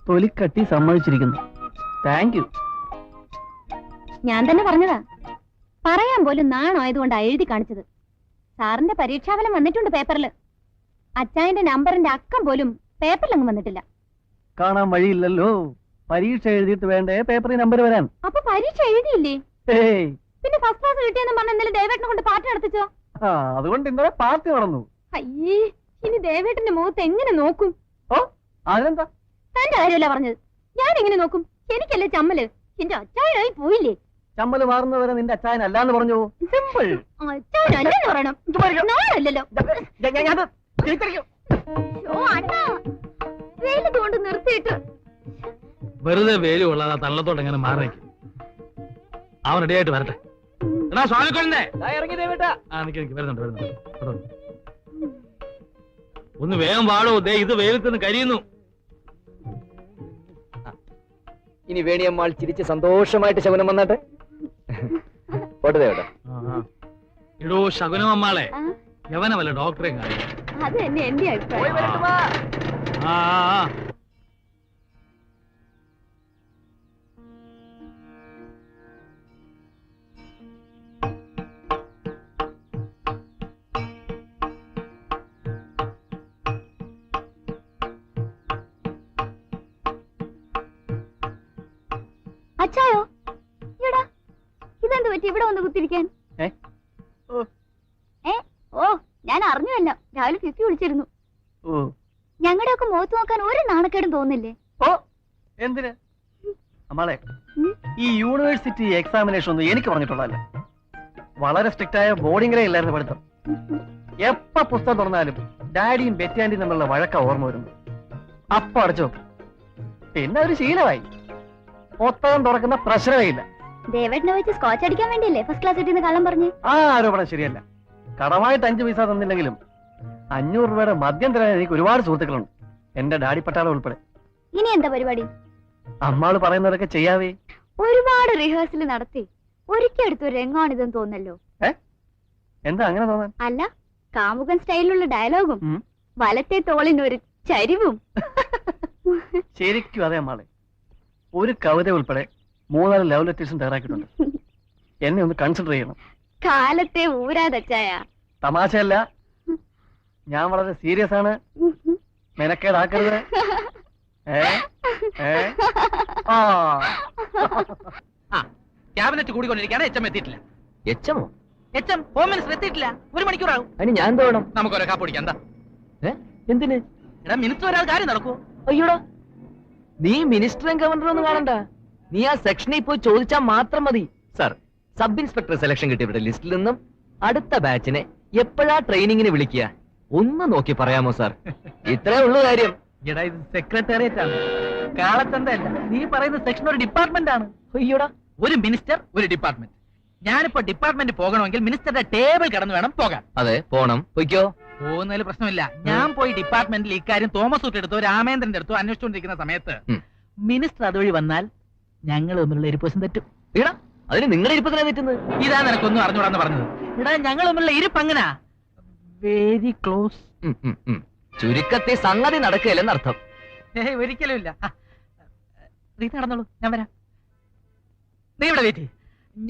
തൊലിക്കട്ടി സമ്മതിച്ചിരിക്കുന്നു. Thank you. ഞാൻ തന്നെ പറഞ്ഞതാ. പറയാൻ പോലും നാണായതുകൊണ്ടാ എഴുതി കാണിച്ചത്. സാറിന്റെ പരീക്ഷാഫലം വന്നിട്ടുണ്ട് പേപ്പറിൽ. അച്ചായന്റെ നമ്പറിന്റെ അക്കം പോലും പേപ്പറിലങ്ങ് വന്നിട്ടില്ല. കാണാൻ വഴിയില്ലല്ലോ. പരീക്ഷ എഴുതിയിട്ട് വേണ്ടേ പേപ്പറിൽ നമ്പർ വരാൻ? അപ്പൊ പരീക്ഷ എഴുതിയില്ലേ? ഏയ്, പിന്നെ ഫസ്റ്റ് ക്ലാസ് കിട്ടിയെന്ന് പറഞ്ഞ ഇന്നലെ ദേവേട്ടനെ കൊണ്ട് പാർട്ടി നടത്തിച്ചോ? അതുകൊണ്ട് ഇന്നലെ പാർട്ടി നടന്നു. അയ്യേ, ഇനി ദേവേട്ടന്റെ മുഖത്ത് എങ്ങനെ നോക്കും? ഓ, അതിനെന്താ? തന്റെ കാര്യമല്ല പറഞ്ഞത്. ഞാൻ എങ്ങനെ നോക്കും? എനിക്കല്ലേ ചമ്മല്. എന്റെ അച്ചായനായി പോയില്ലേ? ചമ്മല് മാറുന്നവരെ നിന്റെ അച്ചായനല്ലാന്ന് പറഞ്ഞു. സിമ്പിൾ. അച്ചായനല്ലെന്ന് പറയണം. നാളല്ലല്ലോ. വെയില് കൊണ്ട് നിർത്തിയിട്ട് വെറുതെ വേലു കൊള്ളാതെ തള്ളത്തോട്ട് എങ്ങനെ മാറിക്കും. അവൻ റെഡിയായിട്ട് വരട്ടെ. എടാ സ്വാമിക്കൊണ്ടേ ഇറങ്ങി ദേവേട്ടാ. വരുന്നുണ്ട്. ഒന്ന് വേഗം വാടോ. ദേ ഇത് വെയിലത്ത് കരിയുന്നു. ഇനി വേണിയമ്മാൾ ചിരിച്ച് സന്തോഷമായിട്ട് ശകുനം വന്നാട്ടെ. പോട്ടെ ദേവേട്ടാ. എടോ ശകുനമ്മമാളെ, യവന വല്ല ഡോക്ടറെ കാണും. അത് തന്നെ എന്റെ അഭിപ്രായം. അച്ചായോ, എടാ ഇതെന്ത് പറ്റി ഇവിടെ വന്ന് കുത്തിരിക്കാൻ? ഓ, ഞാൻ അറിഞ്ഞുവല്ലോ. രാവിലെ ഫിഫി വിളിച്ചിരുന്നു. ഞങ്ങളുടെ ഒക്കെ മുഖത്ത് നോക്കാൻ ഒരു നാണക്കേടും തോന്നില്ലേ? ഓ, എന്തിന് അമ്മാളെ? ഈ യൂണിവേഴ്സിറ്റി എക്സാമിനേഷൻ ഒന്നും എനിക്ക് പറഞ്ഞിട്ടുള്ളതല്ല. വളരെ സ്ട്രിക്റ്റ് ആയ ബോർഡിംഗിലായിരുന്നു പഠിത്തം. എപ്പ പുസ്തകം തുറന്നാലും ഡാഡിയും ബെറ്റാൻഡിയും തമ്മിലുള്ള വഴക്ക ഓർമ്മ വരുന്നു. അപ്പൊ അടച്ചോ, പിന്നെ ഒരു ശീലമായി. പുസ്തകം തുറക്കുന്ന പ്രശ്നമേ ഇല്ല. ദേവേട്ടനെ വെച്ച് സ്കോച്ച് അടിക്കാൻ വേണ്ടിയല്ലേ ഫസ്റ്റ് ക്ലാസ് കിട്ടിയെന്ന് കള്ളം പറഞ്ഞു? ആ ആരോപണം ശരിയല്ല. കടമായിട്ട് 5 പൈസ തന്നില്ലെങ്കിലും 500 രൂപയുടെ മദ്യം തരാൻ എനിക്ക് ഒരുപാട് സുഹൃത്തുക്കളുണ്ട്, എന്റെ ഡാഡി പട്ടാളം ഉൾപ്പെടെ. ഇനി എന്താ പരിപാടി? അമ്മാള് പറയുന്നതൊക്കെ ചെയ്യാവേ. ഒരുപാട് റിഹേഴ്സൽ നടത്തി ഒരിക്കടുത്തൊരു രംഗാണിതെന്ന് തോന്നല്ലോ. എന്താ അങ്ങനെ തോന്നാൻ? അല്ല, കാമുകൻ സ്റ്റൈലിലുള്ള ഡയലോഗും വലത്തെ തോളിനൊരു ചരിവും. ശരിക്കും അതെ അമ്മാളെ. ഒരു കവിത ഉൾപ്പെടെ 3-4 ലവ് ലെറ്റേഴ്സും തയ്യാറാക്കിയിട്ടുണ്ട്. എന്നെ ഒന്ന് കൺസിഡർ ചെയ്യണം. കാലത്തെ ഊരാതച്ചായ. തമാശയല്ല, ഞാൻ വളരെ സീരിയസ് ആണ്. മെനക്കേടാക്കരുത്. ക്യാബിനറ്റ് കൂടിക്കൊണ്ടിരിക്കുകയാണ്. എച്ച് എം എത്തിയിട്ടില്ല. എച്ചമോ? എച്ച് എം ഹോം മിനിസ്റ്റർ എത്തിയിട്ടില്ല. 1 മണിക്കൂറാകും. അതിന് ഞാൻ എന്ത് വേണം? നമുക്ക് ഒരേ കാപ്പൊടിക്കാം. എന്താ? എന്തിന്? എടാ, മിനിസ്റ്റർ ഒരാൾ കാര്യം നടക്കൂ. അയ്യോടാ, നീ മിനിസ്റ്ററും ഗവർണറും ഒന്നും കാണണ്ട. നീ ആ സെക്ഷനിൽ പോയി ചോദിച്ചാൽ മാത്രം മതി. സർ, സബ് ഇൻസ്പെക്ടർ സെലക്ഷൻ കിട്ടിയവരുടെ ലിസ്റ്റിൽ നിന്നും അടുത്ത ബാച്ചിനെ എപ്പോഴാ ട്രെയിനിങ്ങിന് വിളിക്കുക ഒന്ന് നോക്കി പറയാമോ സാർ? ഇത്രേ ഉള്ളു കാര്യം. എടാ, ഇത് സെക്രട്ടേറിയറ്റ് ആണ്, കാളച്ചന്തയല്ല. നീ പറയുന്ന സെക്ഷൻ ഒരു ഡിപ്പാർട്ട്മെന്റ് ആണ്. അയ്യോടാ, ഒരു മിനിസ്റ്റർ, ഒരു ഡിപ്പാർട്ട്മെന്റ്. ഞാനിപ്പോ ഡിപ്പാർട്ട്മെന്റ് പോകണമെങ്കിൽ മിനിസ്റ്ററുടെ ടേബിൾ കടന്നു വേണം പോകാൻ. അതെ, പോണം. പൊയ്ക്കോ. പോകുന്നതിൽ പ്രശ്നമില്ല. ഞാൻ പോയി ഡിപ്പാർട്ട്മെന്റിൽ ഇക്കാര്യം തോമസ് ഊട്ട് എടുത്തോ രാമേന്ദ്രന്റെ അടുത്തോ അന്വേഷിച്ചുകൊണ്ടിരിക്കുന്ന സമയത്ത് മിനിസ്റ്റർ അതുവഴി വന്നാൽ ഞങ്ങൾ തമ്മിലുള്ള ഇരിപ്പുവശം തെറ്റും. എടാ, അതിന് നിങ്ങളുടെ ഇരിപ്പത്തിനാ തെറ്റുന്നത്. ഇതാ നിനക്കൊന്നും അറിഞ്ഞൂടാന്ന് പറഞ്ഞത്. ഇവിടെ ഞങ്ങൾ തമ്മിലുള്ള ഇരിപ്പ് അങ്ങനാ, വെരി ക്ലോസ്. ചുരുക്കത്തിൽ സംഗതി നടക്കുകയല്ലെന്നർത്ഥം. ഒരിക്കലും ഇല്ല. റീത്ത നടന്നോളൂ, ഞാൻ വരാം. നീ ഇവിടെ വെയിറ്റ്.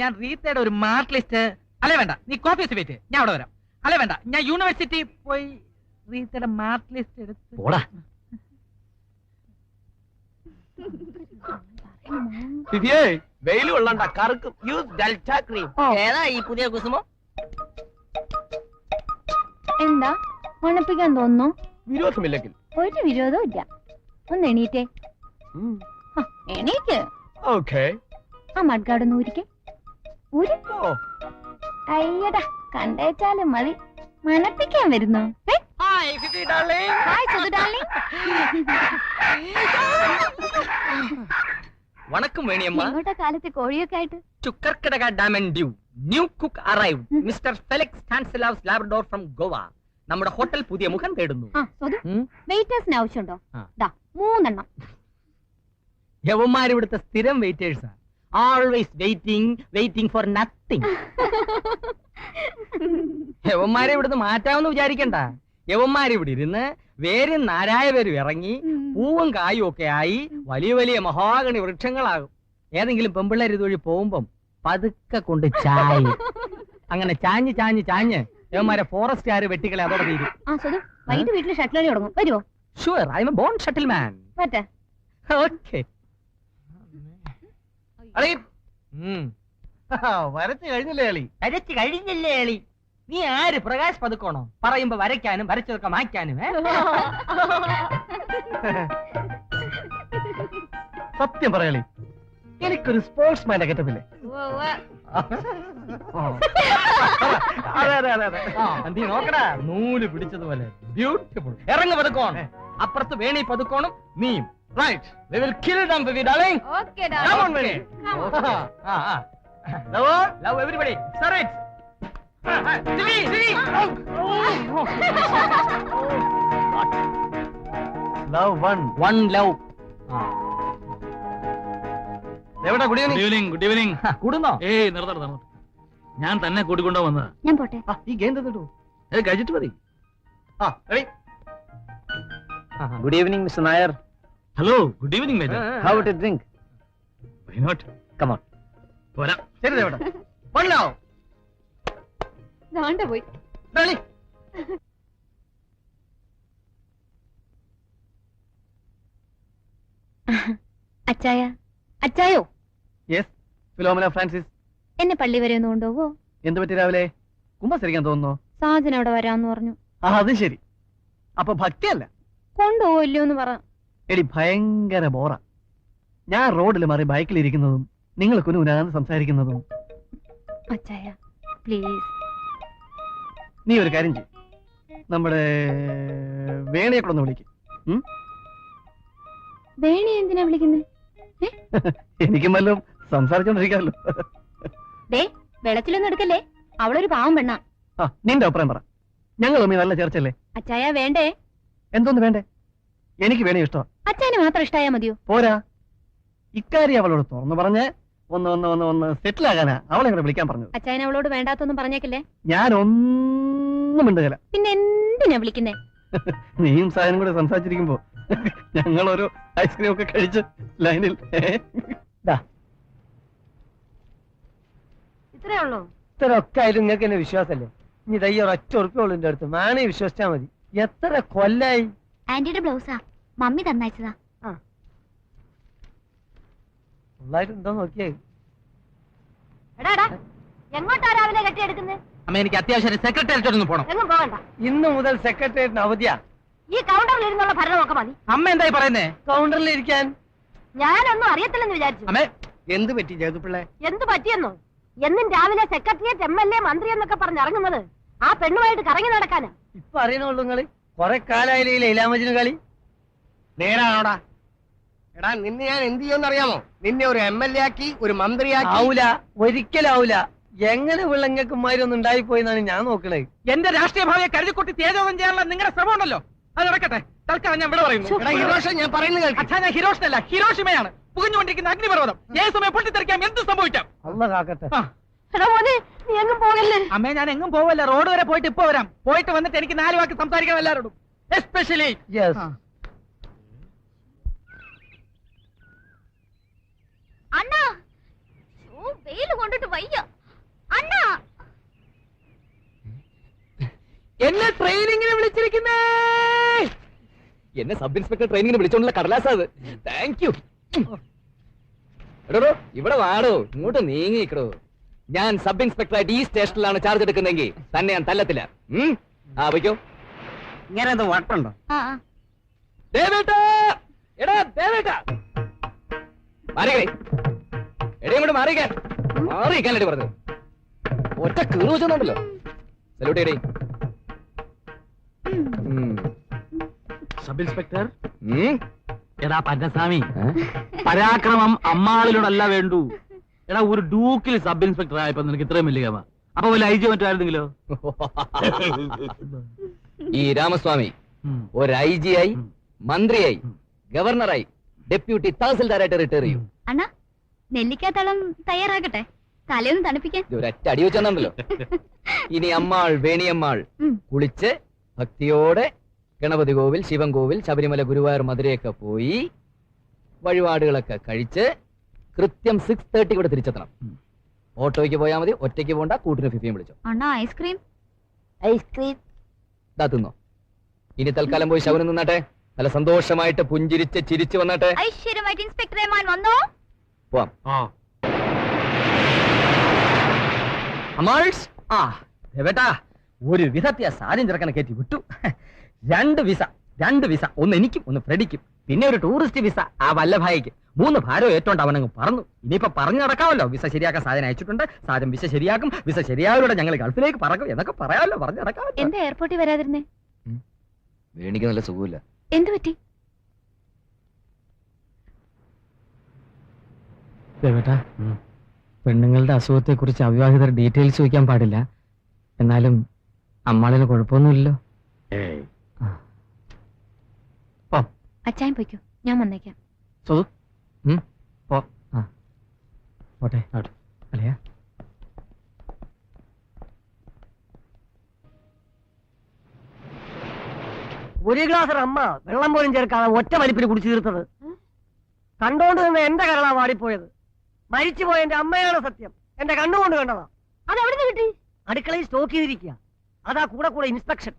ഞാൻ റീത്തയുടെ ഒരു മാർക്ക് ലിസ്റ്റ്. അല്ലേ വേണ്ട, നീ കോപ്പി വെയിറ്റ്, ഞാൻ അവിടെ വരാം. അല്ലേ വേണ്ട, ഞാൻ യൂണിവേഴ്സിറ്റി പോയി റീത്തയുടെ മാർക്ക് ലിസ്റ്റ് എടുത്ത്. പോടാ. വെയിൽ കൊള്ളണ്ട കറുക്കും. Use Delta cream. ഏതാ ഈ പുതിയ കുസുമോ? എന്താ മണപ്പിക്കാൻ തോന്നുന്നു? വിരോധമില്ലെങ്കിൽ ഒരു വിരോധവും ഇല്ല. ഒന്ന് എണീറ്റേ. എണീറ്റ്. ഓക്കേ. ആ മഡ്ഗാർഡ് ഊരിക്കെ. ഊരി. അയ്യടാ കണ്ടേച്ചാലും മതി. മണപ്പിക്കാൻ വരുന്നു. Hi Sudhu darling. വണക്കം വേണിയമ്മ. എങ്ങോട്ടാ കാലത്ത് കോഴിയൊക്കെ ആയിട്ട്? ചുക്കർക്കിടക Daman and Diu. New cook arrive. Mister Felix Stanislaus Labrador from Goa. നമ്മുടെ ഹോട്ടൽ പുതിയ മുഖം തേടുന്നു. വെയിറ്റേഴ്സിന് ആവശ്യമുണ്ടോ? ആ. 3 എണ്ണം. യവന്മാർ ഇവിടുത്തെ സ്ഥിരം വെയിറ്റേഴ്സാ. Always waiting for nothing. യവന്മാരെ ഇവിടുന്ന് മാറ്റാമെന്ന് വിചാരിക്കണ്ട. യവന്മാർ ഇവിടെ ഇരുന്ന് വേരും നാരായ പേരും ഇറങ്ങി പൂവും കായും ഒക്കെ ആയി വലിയ വലിയ മഹാഗണി വൃക്ഷങ്ങളാകും. ഏതെങ്കിലും പെമ്പിള്ളേർ ഇതുവഴി പോകുമ്പം പതുക്കെ കൊണ്ട് ചായ അങ്ങനെ ചാഞ്ഞ് ചാഞ്ഞ് ചാഞ്ഞ് യവന്മാരെ ഫോറസ്റ്റുകാർ വെട്ടിക്കളെ അതോടെ തീരും. വൈകിട്ട് വീട്ടിൽ ഷട്ടിലടി തുടങ്ങും. വരുമോ? Sure, I am a born shuttleman. പറ്റേ. ഓക്കേ. വരച്ചു കഴിഞ്ഞില്ലേ അളി? നീ ആര്? പ്രകാശ് പതുക്കോണോ? പറയുമ്പോ വരയ്ക്കാനും വരച്ചതൊക്കെ മായ്ക്കാനും. സത്യം പറയളി, എനിക്കൊരു സ്പോർട്സ്മാന്റെ ഗെറ്റപ്പില്ലേ? നീ നോക്കടാ, നൂല് പിടിച്ചതുപോലെ ബ്യൂട്ടിഫുൾ. ഇറങ്ങ് പതുക്കോണം. അപ്പുറത്ത് വേണി പതുക്കോണം, നീയും. Right, we will kill them, baby darling. Okay, Come on, Vinny. Love everybody. Sir, it. Love one love. എവിടെ? Good evening. Good evening. കൂടുന്നോ? ഏയ് നിർത്തണം. ഞാൻ തന്നെ കൂട്ടിക്കൊണ്ടോ വന്നതാ. ഞാൻ പോട്ടെ. ഈ ഗെയിം തന്നിട്ടു കഴിച്ചിട്ട് മതി. Good evening mister Nair. Hello, good evening major. How to drink? Why not? Come on. പോരാ. ശരി ദേവടാ. One now. ദാണ്ട പോയി. Ready? അച്ചായ. അച്ചായോ? Yes. ഫിലോമിന ഫ്രാൻസിസ്. എന്നെ പള്ളി വരെ ഒന്ന് കൊണ്ടുപോവോ? എന്ത് പറ്റി രാവിലെ? കുമ്പസരിക്കാൻ തോന്നുന്നു. സാജൻ അവിടെ വരാന്ന് പറഞ്ഞു. അത് ശരി. അപ്പൊ ഭക്തിയല്ല. കൊണ്ടുപോവോ ഇല്ലയോ എന്ന് പറ. എടി ഭയങ്കര ബോറ. ഞാൻ റോഡിൽ മാറി ബൈക്കിലിരിക്കുന്നതും നിങ്ങൾ കുനുകുനാന്ന് സംസാരിക്കുന്നതും. അച്ചായ പ്ലീസ്. നീ ഒരു കാര്യം ചെയ്യും, നമ്മുടെ വേണിയെ കൂടെ ഒന്ന് വിളിക്കും. വേണി എന്തിനാ വിളിക്കുന്നത്? എനിക്കും വല്ലതും സംസാരിച്ചോണ്ടിരിക്കാമല്ലോ. ദേ വെള്ളത്തിലൊന്നും എടുക്കല്ലേ, അവളൊരു പാവം പെണ്ണാ. നിന്റെ അഭിപ്രായം പറ. ഞങ്ങൾ തമ്മിൽ നല്ല ചേർച്ചല്ലേ? അച്ചായ വേണ്ടേ? എന്തോന്ന് വേണ്ടേ? എനിക്ക് വേണി ഇഷ്ടമാണ്. അച്ചായന് മാത്രം ഇഷ്ടായാ മതിയോ? പോരാ, ഇക്കാര്യം അവളോട് തുറന്നു പറഞ്ഞ് ഒന്ന് സെറ്റിൽ ആകാനാ അവളെ കൂടെ വിളിക്കാൻ പറഞ്ഞത്. അച്ചായൻ അവളോട് വേണ്ടാത്തൊന്നും പറഞ്ഞേക്കല്ലേ? ഞാൻ ഒന്നും മിണ്ടുകയില്ല. പിന്നെ എന്തിനാ വിളിക്കുന്നേ? നീയും സാധനം കൂടെ സംസാരിച്ചിരിക്കുമ്പോ ഞങ്ങളൊരു ഐസ്ക്രീം ഒക്കെ കഴിച്ച് ലൈനിൽ. ഇത്രേ ഉള്ളൂ? ഇത്രയൊക്കെ ആയാലും നിങ്ങൾക്ക് എന്നെ വിശ്വാസല്ലേ? ഇനി തയ്യ ഒരൊറ്റ ഉറപ്പുള്ളൂ എന്റെ അടുത്ത്. മാണി വിശ്വസിച്ചാ മതി. എത്ര കൊല്ലായി? ആന്റിയുടെ ബ്ലൗസാ, മമ്മി തന്നയച്ചതാ. ഉള്ളായിട്ടുണ്ടോ നോക്കിയേ. എങ്ങോട്ടാ രാവിലെ കെട്ടിയെടുക്കുന്നത്? അമ്മ, എനിക്ക് അത്യാവശ്യം സെക്രട്ടേറിയറ്റ് ഒന്ന് പോണം. എങ്ങും പോകണ്ട. ഇന്ന് മുതൽ സെക്രട്ടേറിയറ്റിന് അവധിയാ. ഈ കൗണ്ടറിൽ ഇരുന്നുള്ള ഭരണമൊക്കെ മതി. അമ്മ എന്തായി പറയുന്നേ? കൗണ്ടറിൽ ഇരിക്കാൻ ഞാനൊന്നും അറിയത്തില്ലെന്ന് വിചാരിച്ചു. അമ്മേ, എന്ത് പറ്റി ജേതുപിള്ളേ? എന്ത് പറ്റിയെന്നോ? എന്നും രാവിലെ സെക്രട്ടേറിയറ്റ് MLA മന്ത്രി എന്നൊക്കെ പറഞ്ഞിറങ്ങുന്നത് ആ പെണ്ണുമായിട്ട് കറങ്ങി നടക്കാനാ. ഇപ്പൊ അറിയണുള്ളൂ നിങ്ങള്. കൊറേ കാലായില്ലേ ലൈലാമജിന് കളി? നേരാണോടാ? എടാ, നിന്നെ ഞാൻ എന്ത് ചെയ്യുമെന്ന് അറിയാമോ? നിന്നെ ഒരു MLA ആക്കി, ഒരു മന്ത്രിയാക്കി. ആവൂല, ഒരിക്കലാവൂല. എങ്ങനെ വിളങ്ങക്കുമാരി ഒന്നും ഉണ്ടായിപ്പോയെന്നാണ് ഞാൻ നോക്കണേ. എന്റെ രാഷ്ട്രീയ ഭാവിയെ കരുതിക്കൊട്ടി തേജോധം ചെയ്യാനുള്ള നിങ്ങളുടെ ശ്രമം ഉണ്ടല്ലോ, അത് നടക്കട്ടെ. തൽക്കാലം ഞാൻ ഇവിടെ പറയുന്നു. ഹിരോഷ, ഞാൻ പറയുന്നത് അച്ഛാ, ഞാൻ ഹിരോഷനല്ല, ഹിരോഷിമയാണ്. പുകഞ്ഞുകൊണ്ടിരിക്കുന്ന അഗ്നിപർവ്വതം. ഏത് സമയം പൊട്ടിത്തെറിക്കാം, എന്ത് സംഭവിക്കാം. അല്ല കാക്കട്ടെ. നീ എങ്ങും പോകല്ലേ? അമ്മേ, ഞാൻ എങ്ങും പോവല്ല. റോഡ് വരെ പോയിട്ട് ഇപ്പൊ വരാം. പോയിട്ട് വന്നിട്ട് എനിക്ക് 4 വാക്ക് സംസാരിക്കണം എല്ലാവരോടും, എസ്പെഷ്യലി. അണ്ണാ, വെയിൽ കൊണ്ടിട്ട് വയ്യ അണ്ണാ. എന്നെ ട്രെയിനിങ്ങിന് വിളിച്ചിരിക്കുന്നേ. എന്നെ സബ് ഇൻസ്പെക്ടർ ട്രെയിനിങ്ങിന് വിളിച്ചോണ്ടുള്ള കടലാസാ അത്. Thank you. എടോ ഇവിടെ വാടോ, ഇങ്ങോട്ട് നീങ്ങിക്കടോ. ഞാൻ സബ് ഇൻസ്പെക്ടറായിട്ട് ഈ സ്റ്റേഷനിലാണ് ചാർജ് എടുക്കുന്നെങ്കിൽ തന്നെ ഞാൻ തല്ലത്തില്ല. ആ വയ്ക്കോ. ഇങ്ങനെ എന്തോ വട്ടുണ്ടോ? ദേവേട്ടാ, എടാ ദേവേട്ടാ, മാറിക്കേ. എടേ ഇങ്ങോട്ട് മാറിക്കാൻ, മാറിക്കാനടി പറഞ്ഞു. ഒറ്റ കീറു വെച്ചോണ്ടല്ലോ. സല്യൂട്ട് ചെയ്യടേ. Sub inspector. എടാ പന്നസ്വാമി, പരാക്രമം അമ്മാളിനോടല്ല വേണ്ടു. എടാ ഒരു ഡൂക്കിൽ സബ് ഇൻസ്പെക്ടർ ആയപ്പോ നിനക്ക് ഇത്രയും വലിയ ഗമ. അപ്പൊ വല്ല ഐ ജി മറ്റായിരുന്നെങ്കിലോ? ഈ രാമസ്വാമി ഒരു ഐ ജി ആയി, മന്ത്രിയായി, ഗവർണറായി, ഡെപ്യൂട്ടി തഹസിൽദാരായിട്ട് റിട്ടയർ ചെയ്യും. അണ്ണാ നെല്ലിക്കാത്തളം തയ്യാറാക്കട്ടെ, തലയൊന്ന് തണുപ്പിക്കാൻ. ഒരൊറ്റ അടി വെച്ചോ. ഇനി അമ്മാൾ വേണിയമ്മാൾ കുളിച്ച് ഭക്തിയോടെ ഗണപതി കോവിൽ, ശിവൻ കോവിൽ, ശബരിമല, ഗുരുവായൂർ, മധുരയൊക്കെ പോയി വഴിപാടുകളൊക്കെ കഴിച്ച് കൃത്യം 6:30 ഇവിടെ തിരിച്ചെത്തണം. ഓട്ടോയ്ക്ക് പോയാൽ മതി, ഒറ്റയ്ക്ക് പോണ്ട, കൂട്ടിന് ഫിഫിയും വിളിച്ചോ. അണ്ണാ ഐസ്ക്രീം. ഇതാ തിന്നോ. ഇനി തൽക്കാലം പോയി ശവനം നിന്നാട്ടെ, നല്ല സന്തോഷമായിട്ട് പുഞ്ചിരിച്ച് ചിരിച്ചു വന്നാട്ടെ. ഐശ്വര്യമായിട്ട് ഇൻസ്പെക്ടർ ഏമാൻ വന്നോ? പോവാം. അമാൾസ്, ആ ദേവേട്ടാ, ഒരു വിധത്തെ സാധനം ചെറുക്കനെ കയറ്റി വിട്ടു. രണ്ട് വിസ, ഒന്ന് എനിക്കും ഒന്ന് ഫ്രെഡിക്കും, പിന്നെ ഒരു ടൂറിസ്റ്റ് വിസ ആ വല്ലഭായിക്ക്. 3 ഭാരം ഏറ്റോണ്ട് അവനങ്ങ് പറന്നു. ഇനിയിപ്പോ പറഞ്ഞു നടക്കാമല്ലോ, വിസ ശരിയാക്കാൻ സാധനം അയച്ചിട്ടുണ്ട്, സാധനം വിസ ശരിയാക്കും, വിസ ശരിയായവരുടെ ഞങ്ങൾ ഗൾഫിലേക്ക് പറക്കും എന്നൊക്കെ പറയാമല്ലോ, പറഞ്ഞു നടക്കാമല്ലോ. എന്താ എയർപോർട്ടിൽ വരാതിരുന്നേ? വേണിക്ക് നല്ല സുഖമില്ല. എന്ത് പറ്റി? ദേവേട്ടാ, പെണ്ണുങ്ങളുടെ അസുഖത്തെ കുറിച്ച് അവിവാഹിതർ ഡീറ്റെയിൽസ് ചോദിക്കാൻ പാടില്ല. എന്നാലും അമ്മാളിന് കുഴപ്പമൊന്നുമില്ലല്ലോ. അച്ചായൻ പോയിക്കോ, ഞാൻ വന്നേക്കാം. പോട്ടെ അല്ലയാ. ഒരു ഗ്ലാസ് അമ്മ വെള്ളം പോലും ചേർക്കാതെ ഒറ്റ വലിപ്പിന് കുടിച്ചു തീർത്തത് കണ്ടോണ്ട് നിന്ന് എന്റെ കരളാ വാടിപ്പോയത്. മരിച്ചുപോയ എന്റെ അമ്മയാണ് സത്യം, എന്റെ കണ്ണുകൊണ്ട് കണ്ടതാ. അത് എവിടെ നിന്ന് കിട്ടി? അടുക്കളയിൽ സ്റ്റോക്ക് ചെയ്തിരിക്കുക. അതാ കൂടെ ഇൻസ്പെക്ഷൻ.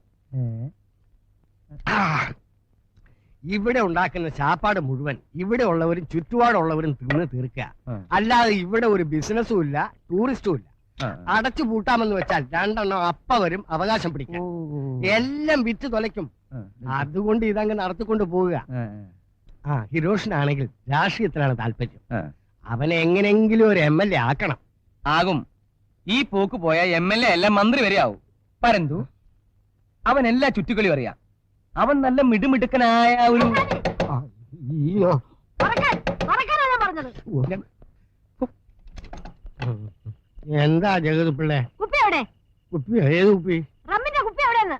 ഇവിടെ ഉണ്ടാക്കുന്ന ചാപ്പാട് മുഴുവൻ ഇവിടെ ഉള്ളവരും ചുറ്റുപാടുള്ളവരും തിന്ന് തീർക്കുക. അല്ലാതെ ഇവിടെ ഒരു ബിസിനസ്സും ഇല്ല, ടൂറിസ്റ്റും ഇല്ല. അടച്ചു പൂട്ടാമെന്ന് വെച്ചാൽ 2 എണ്ണം അപ്പ വരും അവകാശം പിടിക്കും, എല്ലാം വിറ്റ് തൊലയ്ക്കും. അതുകൊണ്ട് ഇതങ്ങ് നടത്തിക്കൊണ്ട് പോവുക. ഹിരോഷിനാണെങ്കിൽ രാഷ്ട്രീയത്തിലാണ് താല്പര്യം. അവനെ എങ്ങനെങ്കിലും ഒരു MLA ആക്കണം. ആകും. ഈ പോക്ക് പോയ MLA അല്ല മന്ത്രി വരെ ആവും. പരന്തു അവൻ എല്ലാ ചുറ്റുകളിയും അറിയാം. അവൻ നല്ല മിടുമിടുക്കനായ ഒരു എന്താ ജഗത് പിള്ളേ? കുപ്പി എവിടെ? കുപ്പി? ഏത് കുപ്പി? റമ്മിന്റെ കുപ്പി എവിടെയെന്ന്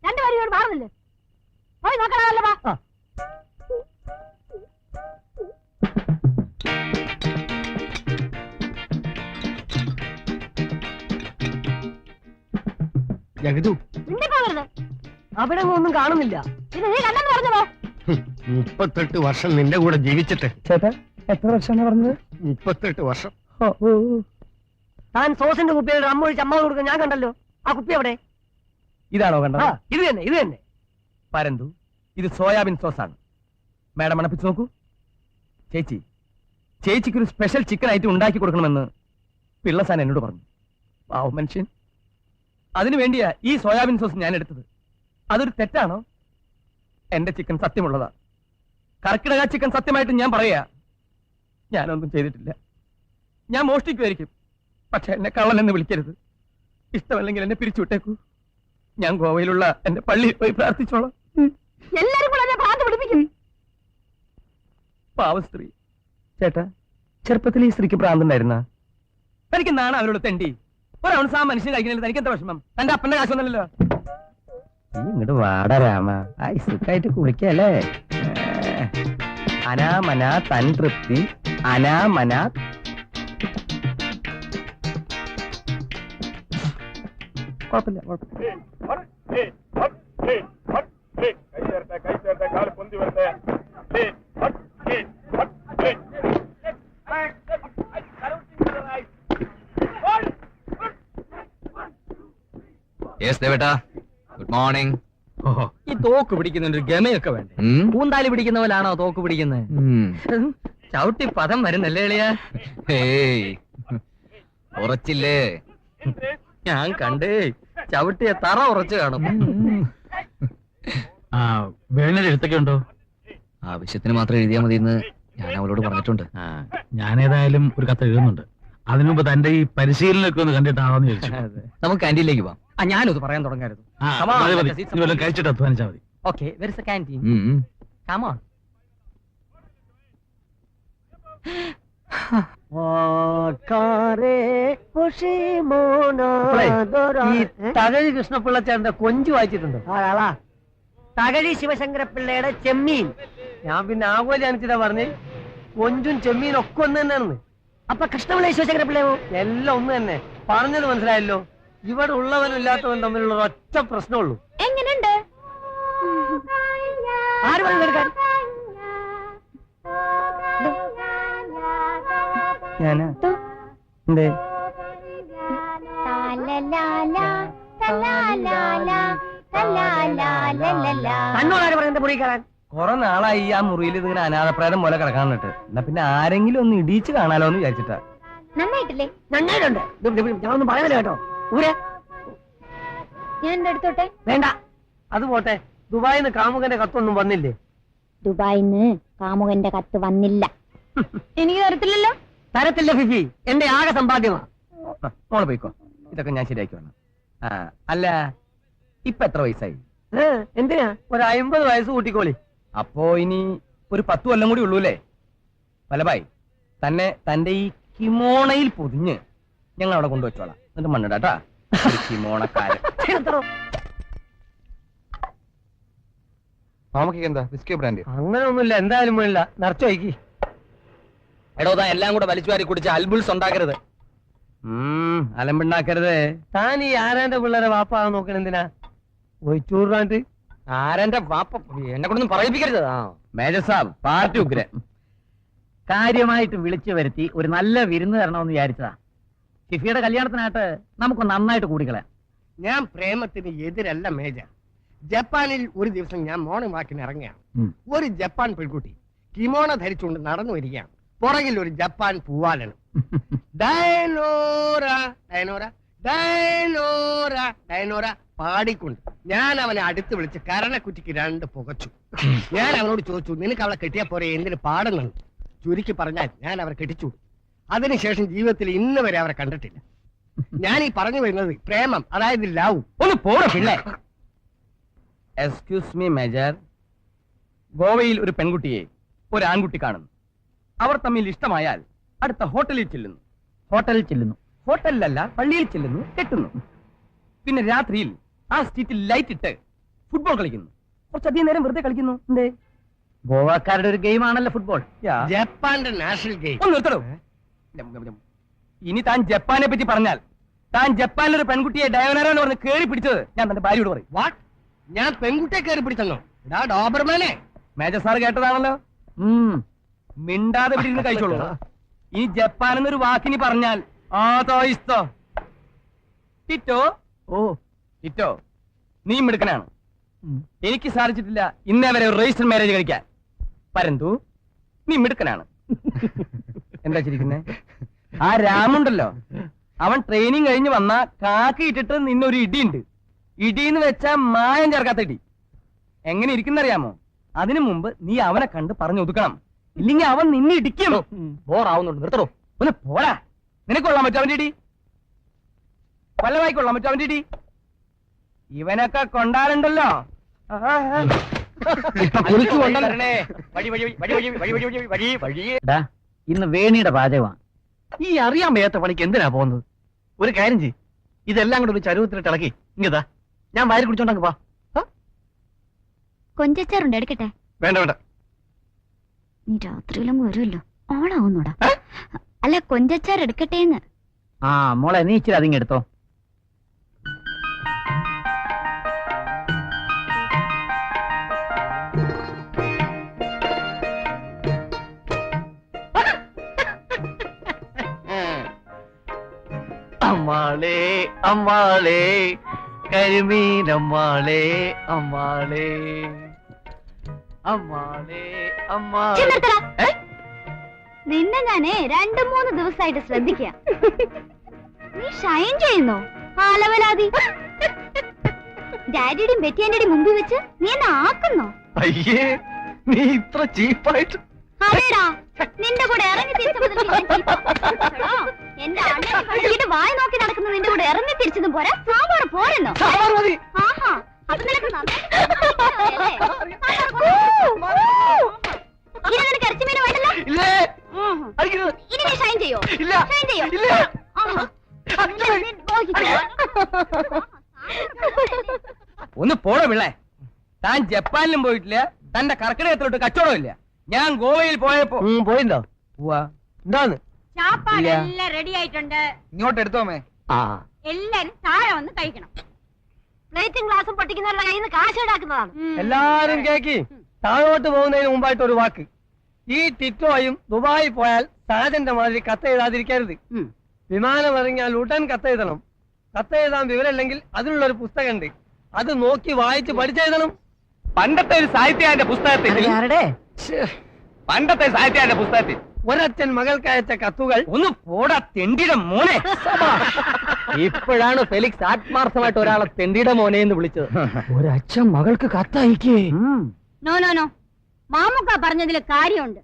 രണ്ടുപേരും പറഞ്ഞില്ലേ? പോയി നോക്കണമല്ലോ. ജഗതു, അവിടെ ഒന്നും കാണുന്നില്ല. ഇത് നീ കണ്ടെന്ന് പറഞ്ഞോ? 38 വർഷം നിന്റെ കൂടെ ജീവിച്ചിട്ട്. ചേട്ടാ എത്ര വർഷം പറഞ്ഞത്? 38 വർഷം. താൻ സോസിന്റെ കുപ്പിയിൽ റമ്മൊഴിച്ച് അമ്മ കൊടുക്കാൻ ഞാൻ കണ്ടല്ലോ. ആ കുപ്പി എവിടെ? ഇതാണോ കണ്ടത്? ഇത് തന്നെ. പരന്തു, ഇത് സോയാബീൻ സോസാണ്. മാഡം മണപ്പിച്ച് നോക്കൂ. ചേച്ചിക്ക് ഒരു സ്പെഷ്യൽ ചിക്കൻ ഐറ്റം ഉണ്ടാക്കി കൊടുക്കണമെന്ന് പിള്ളസാൻ എന്നോട് പറഞ്ഞു. പാവം മനുഷ്യൻ. അതിനു വേണ്ടിയാ ഈ സോയാബീൻ സോസ് ഞാൻ എടുത്തത്. അതൊരു തെറ്റാണോ? എന്റെ ചിക്കൻ സത്യമുള്ളതാ. കർക്കിടക ചിക്കൻ സത്യമായിട്ട് ഞാൻ പറയാ. ഞാനൊന്നും ചെയ്തിട്ടില്ല. ഞാൻ മോഷ്ടിക്കുമായിരിക്കും, പക്ഷെ എന്നെ കള്ളൻ എന്ന് വിളിക്കരുത്. ഇഷ്ടമല്ലെങ്കിൽ എന്നെ പിരിച്ചുവിട്ടേക്കൂ. ഞാൻ ഗോവയിലുള്ള എന്റെ പള്ളിയിൽ പോയി പ്രാർത്ഥിച്ചോളാം. എല്ലാരും കൂടെ എന്നെ ഭ്രാന്ത് പിടിപ്പിക്കും. പാവ സ്ത്രീ. ചേട്ടാ, ചെറുപ്പത്തിൽ ഈ സ്ത്രീക്ക് ഭ്രാന്തുണ്ടായിരുന്ന? എനിക്ക് നാണ അവരോട് തെണ്ടി. ഒരവൺ സാ മനുഷ്യൻ കഴിക്കുന്നില്ല. എനിക്ക് എന്താ വിഷമം? തന്റെ അപ്പന്റെ കാശൊന്നല്ലോ. ഇങ്ങോട്ട് വാടാ രാമ. സുഖമായിട്ട് കുളിക്കല്ലേ. അനാമന തൻ തൃപ്തി അനാമന. കുഴപ്പമില്ല. യെസ് ദേവേട്ടാ, ഗുഡ് മോർണിംഗ്. ഈ തോക്ക് പിടിക്കുന്ന ഒരു ഗമയൊക്കെ വേണ്ടേ? പൂന്താലി പിടിക്കുന്ന പോലാണോ തോക്ക് പിടിക്കുന്നത്? ചവിട്ടി പദം വരുന്നല്ലേ എളിയാ? ഉറച്ചില്ലേ? ഞാൻ കണ്ടേ, ചവിട്ടിയ തറ ഉറച്ചു കാണും. വേണൊരു എഴുത്തൊക്കെ ഉണ്ടോ? ആവശ്യത്തിന് മാത്രം എഴുതിയാൽ മതി എന്ന് ഞാൻ അവളോട് പറഞ്ഞിട്ടുണ്ട്. ഞാനേതായാലും ഒരു കത്ത് എഴുതുന്നുണ്ട്. അതിനു മുമ്പ് തന്റെ ഈ പരിശീലനമൊക്കെ ഒന്ന് കണ്ടിട്ടാണെന്ന് ചോദിച്ചു. നമുക്ക് ക്യാൻറ്റീനിലേക്ക് പോവാം. ഞാനത് പറയാൻ തുടങ്ങരുത്. കഴിച്ചിട്ട് അധ്വാനിച്ചാൽ മതി. Okay, where is the canteen? Come on. ഈ തകഴി കൃഷ്ണപിള്ള ചേട്ടന്റെ കൊഞ്ചു വായിച്ചിട്ടുണ്ടോ? തകഴി ശിവശങ്കരപ്പിള്ളയുടെ ചെമ്മീൻ. ഞാൻ പിന്നെ ആകോലി അനിച്ചിട്ടാ പറഞ്ഞ് കൊഞ്ചും ചെമ്മീനും ഒക്കെ ഒന്ന് തന്നെയാണെന്ന്. അപ്പൊ കൃഷ്ണപിള്ള ശിവശങ്കരപ്പിള്ളയോ? എല്ലാം ഒന്ന് തന്നെ. പറഞ്ഞത് മനസ്സിലായല്ലോ. ഇവിടെ ഉള്ളവനും ഇല്ലാത്തവനും തമ്മിലുള്ള ഒറ്റ പ്രശ്നമുള്ളൂ. എങ്ങനെയുണ്ട്? ആര് പറഞ്ഞെടുക്കാൻ? ഞാനാ എന്തേ? തന്നോടാര് പറയുന്നത് മുറി കയറാൻ? കുറെ നാളായി ആ മുറിയിൽ ഇതിങ്ങനെ അനാഥപ്രേതം പോലെ കിടക്കാനിട്ട്. എന്നാ പിന്നെ ആരെങ്കിലും ഒന്ന് ഇടിച്ച് കാണാലോ എന്ന് വിചാരിച്ചിട്ടാ. നന്നായിട്ടില്ലേ? നന്നായിട്ടുണ്ട്. ഞാനൊന്നും പറയുന്നില്ല കേട്ടോ. ഊരെ ഞാൻ എന്റെ അടുത്തോട്ടെ? വേണ്ട. അത് പോട്ടെ, ദുബായിന്ന് കാമുകന്റെ കത്തൊന്നും വന്നില്ലേ? ദുബായിന്ന് കാമുകന്റെ കത്ത് വന്നില്ല. എനിക്ക് തരത്തില്ലല്ലോ. തരത്തില്ല ഫിഫി, എന്റെ ആകെ സമ്പാദ്യമാ. മോള് പോയിക്കോ, ഇതൊക്കെ ഞാൻ ശരിയാക്കി വന്നു. അല്ല, ഇപ്പൊ എത്ര വയസ്സായി? എന്തിനാ? ഒരു 50 വയസ്സ് കൂട്ടിക്കോളി. അപ്പോ ഇനി ഒരു 10 കൊല്ലം കൂടി ഉള്ളൂല്ലേ? വല്ലഭായി, തന്നെ തന്റെ ഈ കിമോണയിൽ പൊതിഞ്ഞ് ഞങ്ങൾ അവിടെ കൊണ്ടുവച്ചോളാം. എന്നിട്ട് മണ്ണിടാട്ടാ. കിമോണക്കാരൻ. മാമയ്ക്ക് എന്താ വിസ്കിയോ ബ്രാൻഡ്? അങ്ങനെ ഒന്നുമില്ല, എന്തായാലും വേണില്ല. നിറച്ചു വയ്ക്കി. എടോ, താ എല്ലാം കൂടെ വലിച്ചു വാരി കുടിച്ച് അൽബുൾസ് ഉണ്ടാക്കരുത്. അലമ്പുണ്ടാക്കരുത്. താൻ ഈ ആരാന്റെ പിള്ളേരെ വാപ്പാകാൻ നോക്കണ എന്തിനാ? ഒഴിച്ചൂറാണ്ട് ആരെന്റെ വാപ്പ എന്നെ കൊണ്ടൊന്നും പറയിപ്പിക്കരുത്. മേജർ സാബ് പാർട്ടി ഉഗ്ര കാര്യമായിട്ട് വിളിച്ചു വരുത്തി ഒരു നല്ല വിരുന്ന് തരണമെന്ന് വിചാരിച്ചതാ. ഫിഫിയുടെ കല്യാണത്തിനായിട്ട് നമുക്ക് നന്നായിട്ട് കൂടിക്കളയാം. ഞാൻ പ്രേമത്തിന് എതിരല്ല മേജർ. ജപ്പാനിൽ ഒരു ദിവസം ഞാൻ മോർണിംഗ് വാക്കിന് ഇറങ്ങിയാണ്. ഒരു ജപ്പാൻ പെൺകുട്ടി കിമോണ ധരിച്ചുകൊണ്ട് നടന്നു വരികയാണ്. പുറകിൽ ഒരു ജപ്പാൻ പൂവാലനും. ഡയനോറ ഡയനോറ ഡയനോറ ഡയനോറ പാടിക്കൊണ്ട് ഞാൻ അവനെ അടുത്ത് വിളിച്ച് കരണക്കുറ്റിക്ക് 2 പുകച്ചു. ഞാൻ അവനോട് ചോദിച്ചു, നിനക്ക് അവളെ കെട്ടിയാ പോരെ, എന്തിന് പാടുന്നു? ചുരുക്കി പറഞ്ഞാൽ ഞാൻ അവരെ കെട്ടിച്ചു. അതിനുശേഷം ജീവിതത്തിൽ ഇന്ന് വരെ അവരെ കണ്ടിട്ടില്ല. ഞാൻ ഈ പറഞ്ഞു വരുന്നത് പ്രേമം, അതായത് ലവ്. ഒന്ന് പോടെ പിള്ളേ. എക്സ്ക്യൂസ് മീ മേജർ, ഗോവയിൽ ഒരു പെൺകുട്ടിയെ ഒരു ആൺകുട്ടി കാണുന്നു. അവർ തമ്മിൽ ഇഷ്ടമായാൽ അടുത്ത ഹോട്ടലിൽ ചെല്ലുന്നു. ഹോട്ടലിലല്ല, പള്ളിയിൽ ചെല്ലുന്നു, കെട്ടുന്നു. പിന്നെ രാത്രിയിൽ ആ സ്ട്രീറ്റിൽ ലൈറ്റ് ഇട്ട് ഫുട്ബോൾ കളിക്കുന്നു. കുറച്ചധികം നേരം വെറുതെ കളിക്കുന്നു. എന്തേ? ഗോവാക്കാരുടെ ഒരു ഗെയിം ആണല്ലോ ഫുട്ബോൾ. ജപ്പാന്റെ നാഷണൽ ഗെയിം. ഒന്ന് നിർത്തണോ? ഇനി താൻ ജപ്പാനെ പറ്റി പറഞ്ഞാൽ താൻ ജപ്പാനിലൊരു പെൺകുട്ടിയെ ഡയനോറ എന്ന് പറഞ്ഞ് കേറി പിടിച്ചത് ഞാൻ തന്റെ ഭാര്യയോട് പറയും. വാട്ട്? ഞാൻ പെൺകുട്ടിയെ കയറി പിടിച്ചെന്നോ? ഡോബർമാനെ. Major sir കേട്ടതാണല്ലോ. മിണ്ടാതെ പിടിച്ച് കഴിച്ചോളൂ. ഇനി ജപ്പാൻ എന്നൊരു വാക്കിനി പറഞ്ഞാൽ ടിറ്റോ. ഓ ടിറ്റോ, നീ മിടുക്കനാണ്. എനിക്ക് സാധിച്ചിട്ടില്ല ഇന്നേ വരെ ഒരു രജിസ്റ്റർ മാരേജ് കഴിക്കാൻ. പരന്തു, നീ മിടുക്കനാണ്. എന്താ ചിരിക്കുന്നേ? ആ രാമുണ്ടല്ലോ, അവൻ ട്രെയിനിങ് കഴിഞ്ഞ് വന്ന കാക്കി ഇട്ടിട്ട് നിന്നൊരു ഇടിയുണ്ട്. ഇടിന്ന് വെച്ചാ മായം ചേർക്കാത്ത ഇടി. എങ്ങനെ ഇരിക്കുന്നറിയാമോ? അതിനു മുമ്പ് നീ അവനെ കണ്ട് പറഞ്ഞു ഒതുക്കണം, ഇല്ലെങ്കിൽ അവൻ നിന്നെ ഇടിക്കും. ബോറാവുന്നുണ്ട്, നിർത്തടോ. ഒന്ന് പോടാ. നിനക്ക് കൊള്ളാൻ പറ്റും അവന്റെ ഇടി? വല്ലവായി കൊള്ളാൻ പറ്റും അവന്റെ ഇടി? ഇവനൊക്കെ കൊണ്ടാലുണ്ടല്ലോ. ഇന്ന് വേണിയുടെ പാചകമാണ്. ഈ അറിയാൻ വയ്യാത്ത പണിക്ക് എന്തിനാ പോകുന്നത്? ഒരു കാര്യം ചെയ്യ്, ഇതെല്ലാം കൂടെ ഒരു ചരുവത്തിലിട്ട് ഇളക്കി ഇങ്ങതാ, ഞാൻ വാരി കുടിച്ചോണ്ടങ്ങ് വാ. കൊഞ്ചച്ചാറുണ്ട്, എടുക്കട്ടെ? വേണ്ട വേണ്ട. നീ രാത്രിയിലും വരുമല്ലോ, ഓണാവുന്നൂടാ. അല്ല, കൊഞ്ചച്ചാർ എടുക്കട്ടേന്ന്. മോളെ, നീ ഇച്ചിരി അതിങ്ങെടുത്തോ. അമ്മാളേ അമ്മാളേ കരിമീൻ അമ്മാളേ അമ്മാളേ അമ്മാളേ അമ്മാളേ. നിന്നെ ഞാനേ 2-3 ദിവസമായിട്ട് ശ്രദ്ധിക്കാം. നീ ഷൈൻ ചെയ്യുന്നോ? ആലവലാതി. ഡാഡിയുടെയും ബെറ്റിയാന്റെയും മുമ്പിൽ വെച്ച് നീ എന്നെ ആക്കുന്നോ? അയ്യേ, നീ ഇത്ര ചീപ്പായിട്ട്. അതേടാ, നിന്റെ കൂടെ ഇറങ്ങി തിരിച്ചു എന്റെ അണ്ണനെ പഠിച്ചിട്ട് വായ നോക്കി നടക്കുന്ന നിന്റെ കൂടെ ഇറങ്ങി തിരിച്ചതും പോരാ, സാമ്പാർ പോരെന്നോ? ആഹാ, അപ്പൊ നിനക്ക് ഇനി നിനക്ക് ഇറച്ചിമീൻ വേണ്ടല്ലോ. ഇനി നീ ഷൈൻ ചെയ്യോ? ഷൈൻ ചെയ്യോ? ഒന്ന് പോടോ പിള്ളേ. താൻ ജപ്പാനിലും പോയിട്ടില്ല, തന്റെ കർക്കിടകത്തിലോട്ട് കച്ചവടമില്ല. ഞാൻ ഗോവയിൽ പോയപ്പോ പോയിണ്ടോ? എന്താന്ന് ചാപ്പാടെല്ലാം റെഡി ആയിട്ടുണ്ട്. ഇങ്ങോട്ട് എടുത്തോമേ. എല്ലാരും താഴെ വന്ന് കഴിക്കണം. പ്ലേറ്റും ഗ്ലാസും പൊട്ടിക്കുന്നവരുടെ കയ്യിൽ നിന്ന് കാശ് ഈടാക്കുന്നതാണ്. എല്ലാരും കേക്കി. താഴോട്ട് പോകുന്നതിന് മുമ്പായിട്ട് ഒരു വാക്ക്. ഈ ടിറ്റോയും ദുബായി പോയാൽ സാജന്റെ മാതിരി കത്ത് എഴുതാതിരിക്കരുത്. വിമാനം ഇറങ്ങിയാൽ ഉടൻ കത്തെഴുതണം. കത്തെഴുതാൻ വിവരമില്ലെങ്കിൽ അതിനുള്ളൊരു പുസ്തകമുണ്ട്, അത് നോക്കി വായിച്ച് പഠിച്ചെഴുതണം. പണ്ടത്തെ ഒരു സാഹിത്യകാരന്റെ പുസ്തകത്തിൽ ഒരച്ഛൻ മകൾക്കയച്ച കത്തുകൾ. ഒന്ന് പോടാ തെണ്ടിയുടെ മോനെ. ഇപ്പോഴാണ് ഫെലിക്സ് ആത്മാർത്ഥമായിട്ട് ഒരാളെ തെണ്ടിയുടെ മോനെ എന്ന് വിളിച്ചത്. ഒരച്ഛൻ മകൾക്ക് കത്തയക്കേ? നോ നോ നോ, മാമുക്ക പറഞ്ഞതിൽ കാര്യമുണ്ട്.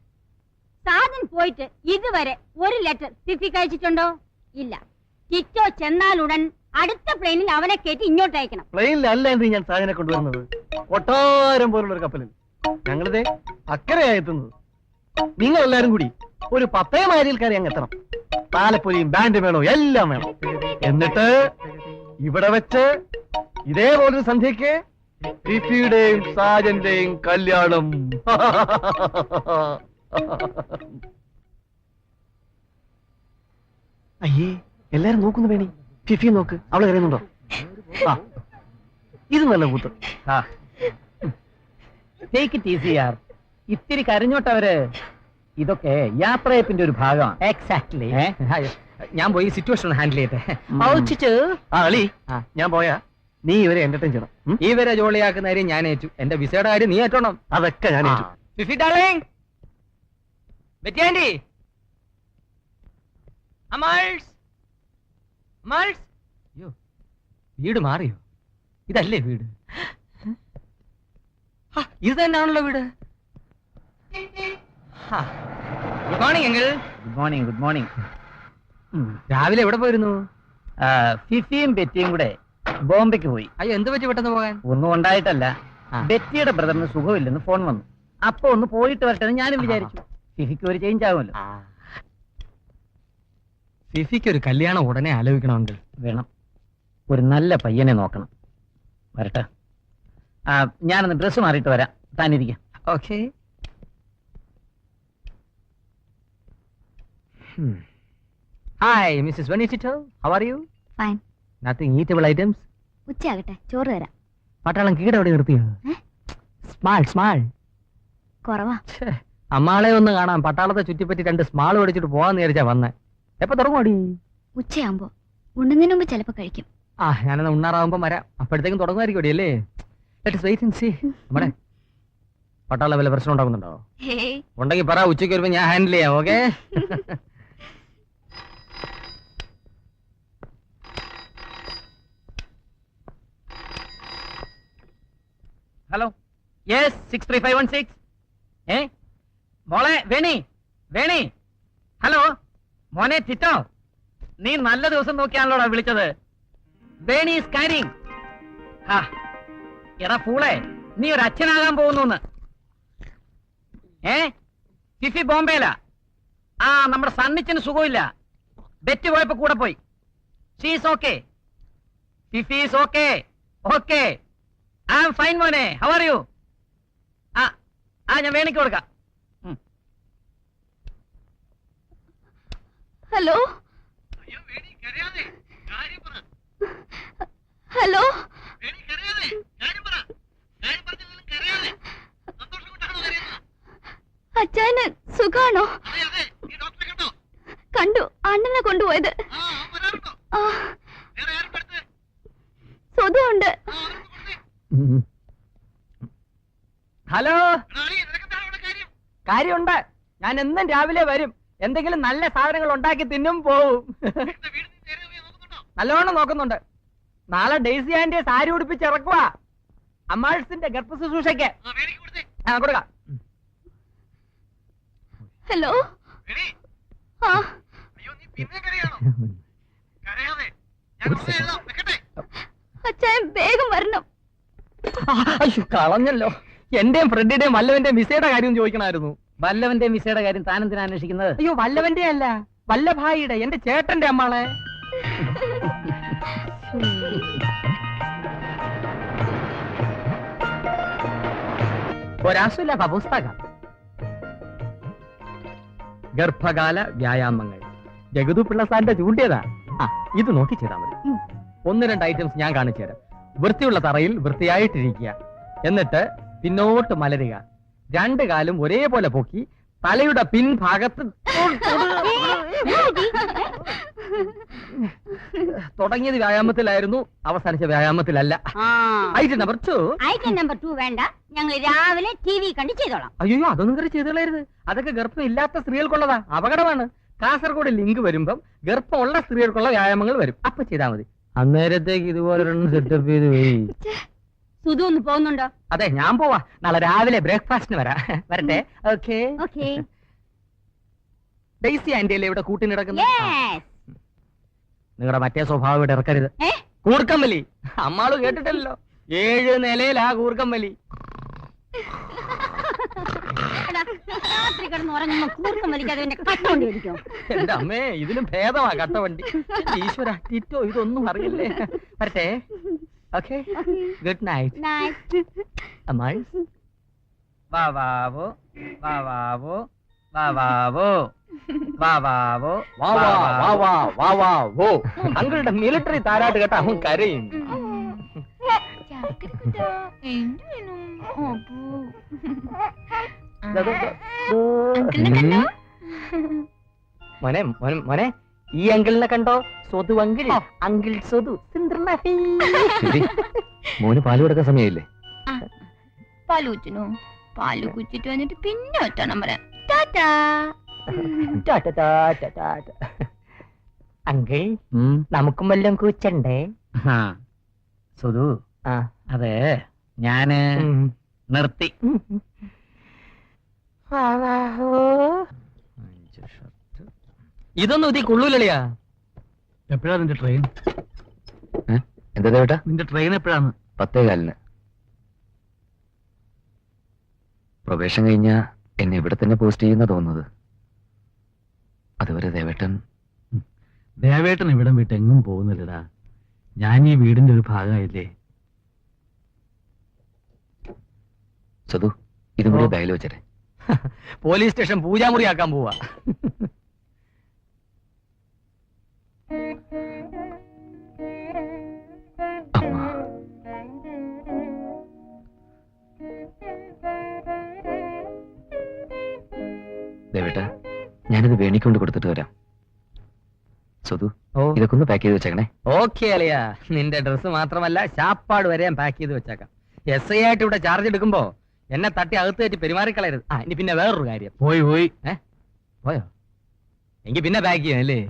സാധൻ പോയിട്ട് ഇതുവരെ ഒരു ലെറ്റർ ഫിഫിക്ക് അയച്ചിട്ടുണ്ടോ? ഇല്ല. ടിറ്റോ ചെന്നാലുടൻ അടുത്ത പ്ലെയിനിൽ അവനെ കയറ്റി ഇങ്ങോട്ട് അയക്കണം. പ്ലെയിനിലല്ല എന്ന് ഞാൻ സാധനം കൊണ്ടുവരുന്നത്, കൊട്ടാരം പോലുള്ള ഒരു കപ്പലിൽ. ഞങ്ങളിതേ അക്കരയായി എത്തുന്നത്. നിങ്ങൾ എല്ലാരും കൂടി ഒരു 10 മൈലിൽ കയറി അങ്ങ് എത്തണം. താലപ്പൊലിയും ബാൻഡ് വേണോ, എല്ലാം വേണം. എന്നിട്ട് ഇവിടെ വെച്ച് ഇതേപോലൊരു സന്ധ്യക്ക് ഫിഫിയുടെയും സാജന്റെയും കല്യാണം. അയ്യേ, എല്ലാരും നോക്കുന്നു വേണി. ഫിഫി നോക്ക്, അവള് കരയുന്നുണ്ടോ? ആ, ഇത് നല്ല കൂത്ത്. ടേക്ക് ഇറ്റ് ഈസി യാർ. ഇത്തിരി കരഞ്ഞോട്ടവര്. ഇതൊക്കെ യാത്രയപ്പിന്റെ ഒരു ഭാഗമാണ്. എക്സാക്ട്ലി. ഞാൻ പോയി സിറ്റുവേഷൻ ഹാൻഡിൽ ചെയ്യട്ടെ. അളി, ഞാൻ പോയാ നീ ഇവരെ എന്റർടൈൻ ചെയ്യണം. ഇവരെ ജോളിയാക്കുന്ന കാര്യം ഞാൻ ഏറ്റു. എന്റെ വിസയുടെ കാര്യം നീ ഏറ്റോണം. അതൊക്കെ ഞാൻ ഏറ്റു. ഫിഫി ഡാർലിംഗ്, ബെറ്റിയാൻഡി, അമൽസ്, അമൽസ്. അയ്യോ, വീട് മാറിയോ? ഇതല്ലേ വീട്? ഇത് തന്നെയാണല്ലോ വീട്. Good morning uncle. Good morning. Good morning. രാവിലെ എവിടെ പോയിരുന്നു? ഫിഫിയും ബെറ്റിയും കൂടെ ബോംബെക്ക് പോയി. അയ്യോ, എന്ത് പറ്റി പെട്ടെന്ന് പോകാൻ? ഒന്നും ഉണ്ടായിട്ടല്ല. ബെറ്റിയുടെ ബ്രദറിന് സുഖമില്ലെന്ന് ഫോൺ വന്നു. അപ്പൊ ഒന്ന് പോയിട്ട് വരട്ടെ ഞാനും വിചാരിച്ചു. ഫിഫിക്ക് ഒരു ചേഞ്ച് ആവുമല്ലോ. ഫിഫിക്ക് ഒരു കല്യാണം ഉടനെ ആലോചിക്കണം അങ്കിൾ. വേണം. ഒരു നല്ല പയ്യനെ നോക്കണം. വരട്ടെ. ഞാനൊന്ന് ഡ്രസ്സ് മാറിയിട്ട് വരാം. താനിരിക്കാം. ഓക്കെ. ഹായ് മിസ്സസ് വെനിറ്റിറ്റോ, how are you? Fine. Nothing eatable items? ഉച്ചയാകട്ടെ, ചോറ് തരാം. പട്ടാളം കീടെ അവിടെ നിർത്തിയോ? Small small. കുറവാ. അമ്മാളെ ഒന്ന് കാണാൻ പട്ടാളത്തെ ചുറ്റിപ്പറ്റി 2 സ്മാൾ മേടിച്ചിട്ട് പോവാന്ന് വിചാരിച്ചാ വന്നേ. എപ്പൊ തുടങ്ങുവാടി? ഉച്ചയാകുമ്പോ. ഉണ്ണുന്നതിന് മുമ്പ് ചിലപ്പോ കഴിക്കും. ഞാനെന്നാ ഉണ്ണാറാവുമ്പോ വരാം. അപ്പോഴത്തേക്കും തുടങ്ങുമായിരിക്കും അല്ലേ? Let's wait and see. നമ്മുടെ പട്ടാള വല്ല പ്രശ്നം ഉണ്ടാകുന്നുണ്ടോ? ഉണ്ടെങ്കിൽ പറ, ഉച്ചയ്ക്ക് വരുമ്പോ ഞാൻ ഹാൻഡിൽ ചെയ്യാം. ഓക്കെ? Hello, yes, 63516. മോളെ വേണി, വേണി. ഹലോ മോനെ ടിറ്റോ, നീ നല്ല ദിവസം നോക്കിയാണല്ലോടാ വിളിച്ചത്. Veni is caring. എടാ പൂളെ, നീ ഒരു അച്ഛനാകാൻ പോകുന്നു. ഫിഫി ബോംബെയിലാ. നമ്മുടെ സണ്ണിച്ചിന് സുഖമില്ല. ബെറ്റ് പോയപ്പോ കൂടെ പോയി. She's okay. Fifi is okay. Okay, I am fine മോനെ. How are you? ഞാൻ വേണിക്ക് കൊടുക്കാം. ഹലോ ഹലോ, അച്ഛന് സുഖാണോ? കണ്ടു, അണ്ണനെ കൊണ്ടുപോയത്. സ്വതമുണ്ട്. ഹലോ, കാര്യമുണ്ട്. ഞാൻ എന്നും രാവിലെ വരും. എന്തെങ്കിലും നല്ല സാധനങ്ങൾ ഉണ്ടാക്കി തിന്നും പോവും. നല്ലോണം നോക്കുന്നുണ്ട്. നാളെ ഡെയ്സി ആന്റിയെ സാരി ഉടുപ്പിച്ച് ഇറക്കുക. അമ്മാൾസിന്റെ ഗർഭ ശുശ്രൂഷയ്ക്ക് കൊടുക്കാം. ഹലോ. ആ അച്ഛൻ വേഗം വരണം. അയ്യോ, കളഞ്ഞല്ലോ. എന്റെയും ഫ്രണ്ടിന്റെയും വല്ലവന്റെയും വിസയുടെ കാര്യം ചോദിക്കണമായിരുന്നു. വല്ലവന്റെയും വിസയുടെ കാര്യം താനെന്തിനാ അന്വേഷിക്കുന്നത്? അയ്യോ, വല്ലവന്റെ അല്ല, വല്ലഭായിയുടെ, എന്റെ ചേട്ടന്റെ അമ്മാളെ. ഒരാശുല്ല പുസ്തകം. ഗർഭകാല വ്യായാമങ്ങൾ. ജഗതു പിള്ള സാറിന്റെ ചൂണ്ടിയതാ. ഇത് നോക്കി ചെയ്താൽ മതി. 1-2 ഐറ്റംസ് ഞാൻ കാണിച്ചു തരാം. വൃത്തിയുള്ള തറയിൽ വൃത്തിയായിട്ടിരിക്കുക. എന്നിട്ട് പിന്നോട്ട് മലരുക. 2 കാലും ഒരേപോലെ പൊക്കി തലയുടെ പിൻഭാഗത്ത് തുടങ്ങിയത് വ്യായാമത്തിലായിരുന്നു, അവസാനിച്ച വ്യായാമത്തിലല്ല. Item number 2. ഐറ്റം നമ്പർ 2 വേണ്ട, ഞങ്ങൾ രാവിലെ TV കണ്ട് ചെയ്തോളാം. അയ്യോ, അതൊന്നും കയറി ചെയ്തോളരുത്. അതൊക്കെ ഗർഭം ഇല്ലാത്ത സ്ത്രീകൾക്കുള്ളതാ, അപകടമാണ്. കാസർഗോഡ് ലിങ്ക് വരുമ്പം ഗർഭമുള്ള സ്ത്രീകൾക്കുള്ള വ്യായാമങ്ങൾ വരും, അപ്പൊ ചെയ്താൽ മതി. അന്നേരത്തേക്ക് ഇതുപോലെ സെറ്റപ്പ് ചെയ്ത് പോയി. സുധു ഒന്ന് പോകുന്നുണ്ടോ? അതെ, ഞാൻ പോവാ. നാളെ രാവിലെ ബ്രേക്ക്ഫാസ്റ്റിന് വരട്ടെ. ഓക്കേ. ഓക്കേ. ഡെയ്സി ആന്റി അല്ലേ ഇവിടെ കൂട്ടി നടക്കുന്നത്? യെസ്. നിങ്ങളുടെ മറ്റേ സ്വഭാവം ഇവിടെ ഇറക്കരുത്. കൂർക്കമ്പലി അമ്മാള് കേട്ടിട്ടല്ലോ. 7 നിലയിലാ കൂർക്കമ്പലി. രാത്രി കിടന്ന് ഉറങ്ങുമ്പോ കൂർക്കം വലിക്കാതെ കട്ടുകൊണ്ട് ഇരിക്കും. എന്റെ അമ്മേ, ഇതിലും ഭേദമാ കട്ടവണ്ടി. ഈശ്വര, ടിറ്റോ ഇതൊന്നും അറിയില്ലേ. വരട്ടെ. Okay, good night. നൈറ്റ്. അമ്മായി വാവാവോ വാവാവോ വാവാവോ വാവാവോ വാവാവോ. അങ്കിളുടെ മിലിറ്ററി താരാട്ട് കേട്ട അവൻ കരയും. മോനെ മോനെ മോനെ, ഈ അങ്കിളിനെ കണ്ടോ? സ്വതു അങ്കിൾ, അങ്കിൾ സ്വതു. മോന് പാല് കൊടുക്കാൻ സമയമില്ലേ? പാല് കുറ്റിനോ? പാല് കുറ്റിട്ട് വന്നിട്ട് പിന്നെ ഒറ്റണം പറയാം. ടാറ്റാ. അങ്കിൾ, നമുക്കും വല്ലതും കൂച്ചണ്ടേ? സുധു, അതെ ഞാന് നിർത്തി. ഇതൊന്നും ഇതി കൊള്ളൂലളിയാ. എപ്പോഴാ നിന്റെ ട്രെയിൻ? എന്താ ദേവേട്ടാ? നിന്റെ ട്രെയിൻ എപ്പോഴാണ്? 10:15. പ്രവേശം കഴിഞ്ഞ എന്നെ ഇവിടെ തന്നെ പോസ്റ്റ് ചെയ്യുന്ന തോന്നുന്നത്. അതുവരെ ദേവേട്ടൻ ദേവേട്ടൻ ഇവിടം വിട്ട് എങ്ങും പോകുന്നില്ലടാ. ഞാൻ ഈ വീടിന്റെ ഒരു ഭാഗമായില്ലേ. സതു, ഇതും കൂടി ബാഗിൽ വെച്ചേ. പോലീസ് സ്റ്റേഷൻ പൂജാമുറിയാക്കാൻ പോവാ. അമ്മ, ദേവേട്ടാ, ഞാനിത് വേണിക്കൊണ്ട് കൊടുത്തിട്ട് വരാം. സതു, ഇതൊക്കെ ഒന്ന് പാക്ക് ചെയ്ത് വെച്ചേക്കണേ. ഓക്കെ അളിയാ, നിന്റെ ഡ്രസ്സ് മാത്രമല്ല ശാപ്പാട് വരെ ഞാൻ പാക്ക് ചെയ്ത് വെച്ചേക്കാം. SI ആയിട്ട് ഇവിടെ ചാർജ് എടുക്കുമ്പോ എന്നെ തട്ടി അകത്ത് കയറ്റി പെരുമാറിക്കളയരുത്. ഇനി പിന്നെ വേറൊരു കാര്യം. പോയി പോയോ? എങ്കിൽ പിന്നെ പാക്ക് ചെയ്യാം അല്ലേ?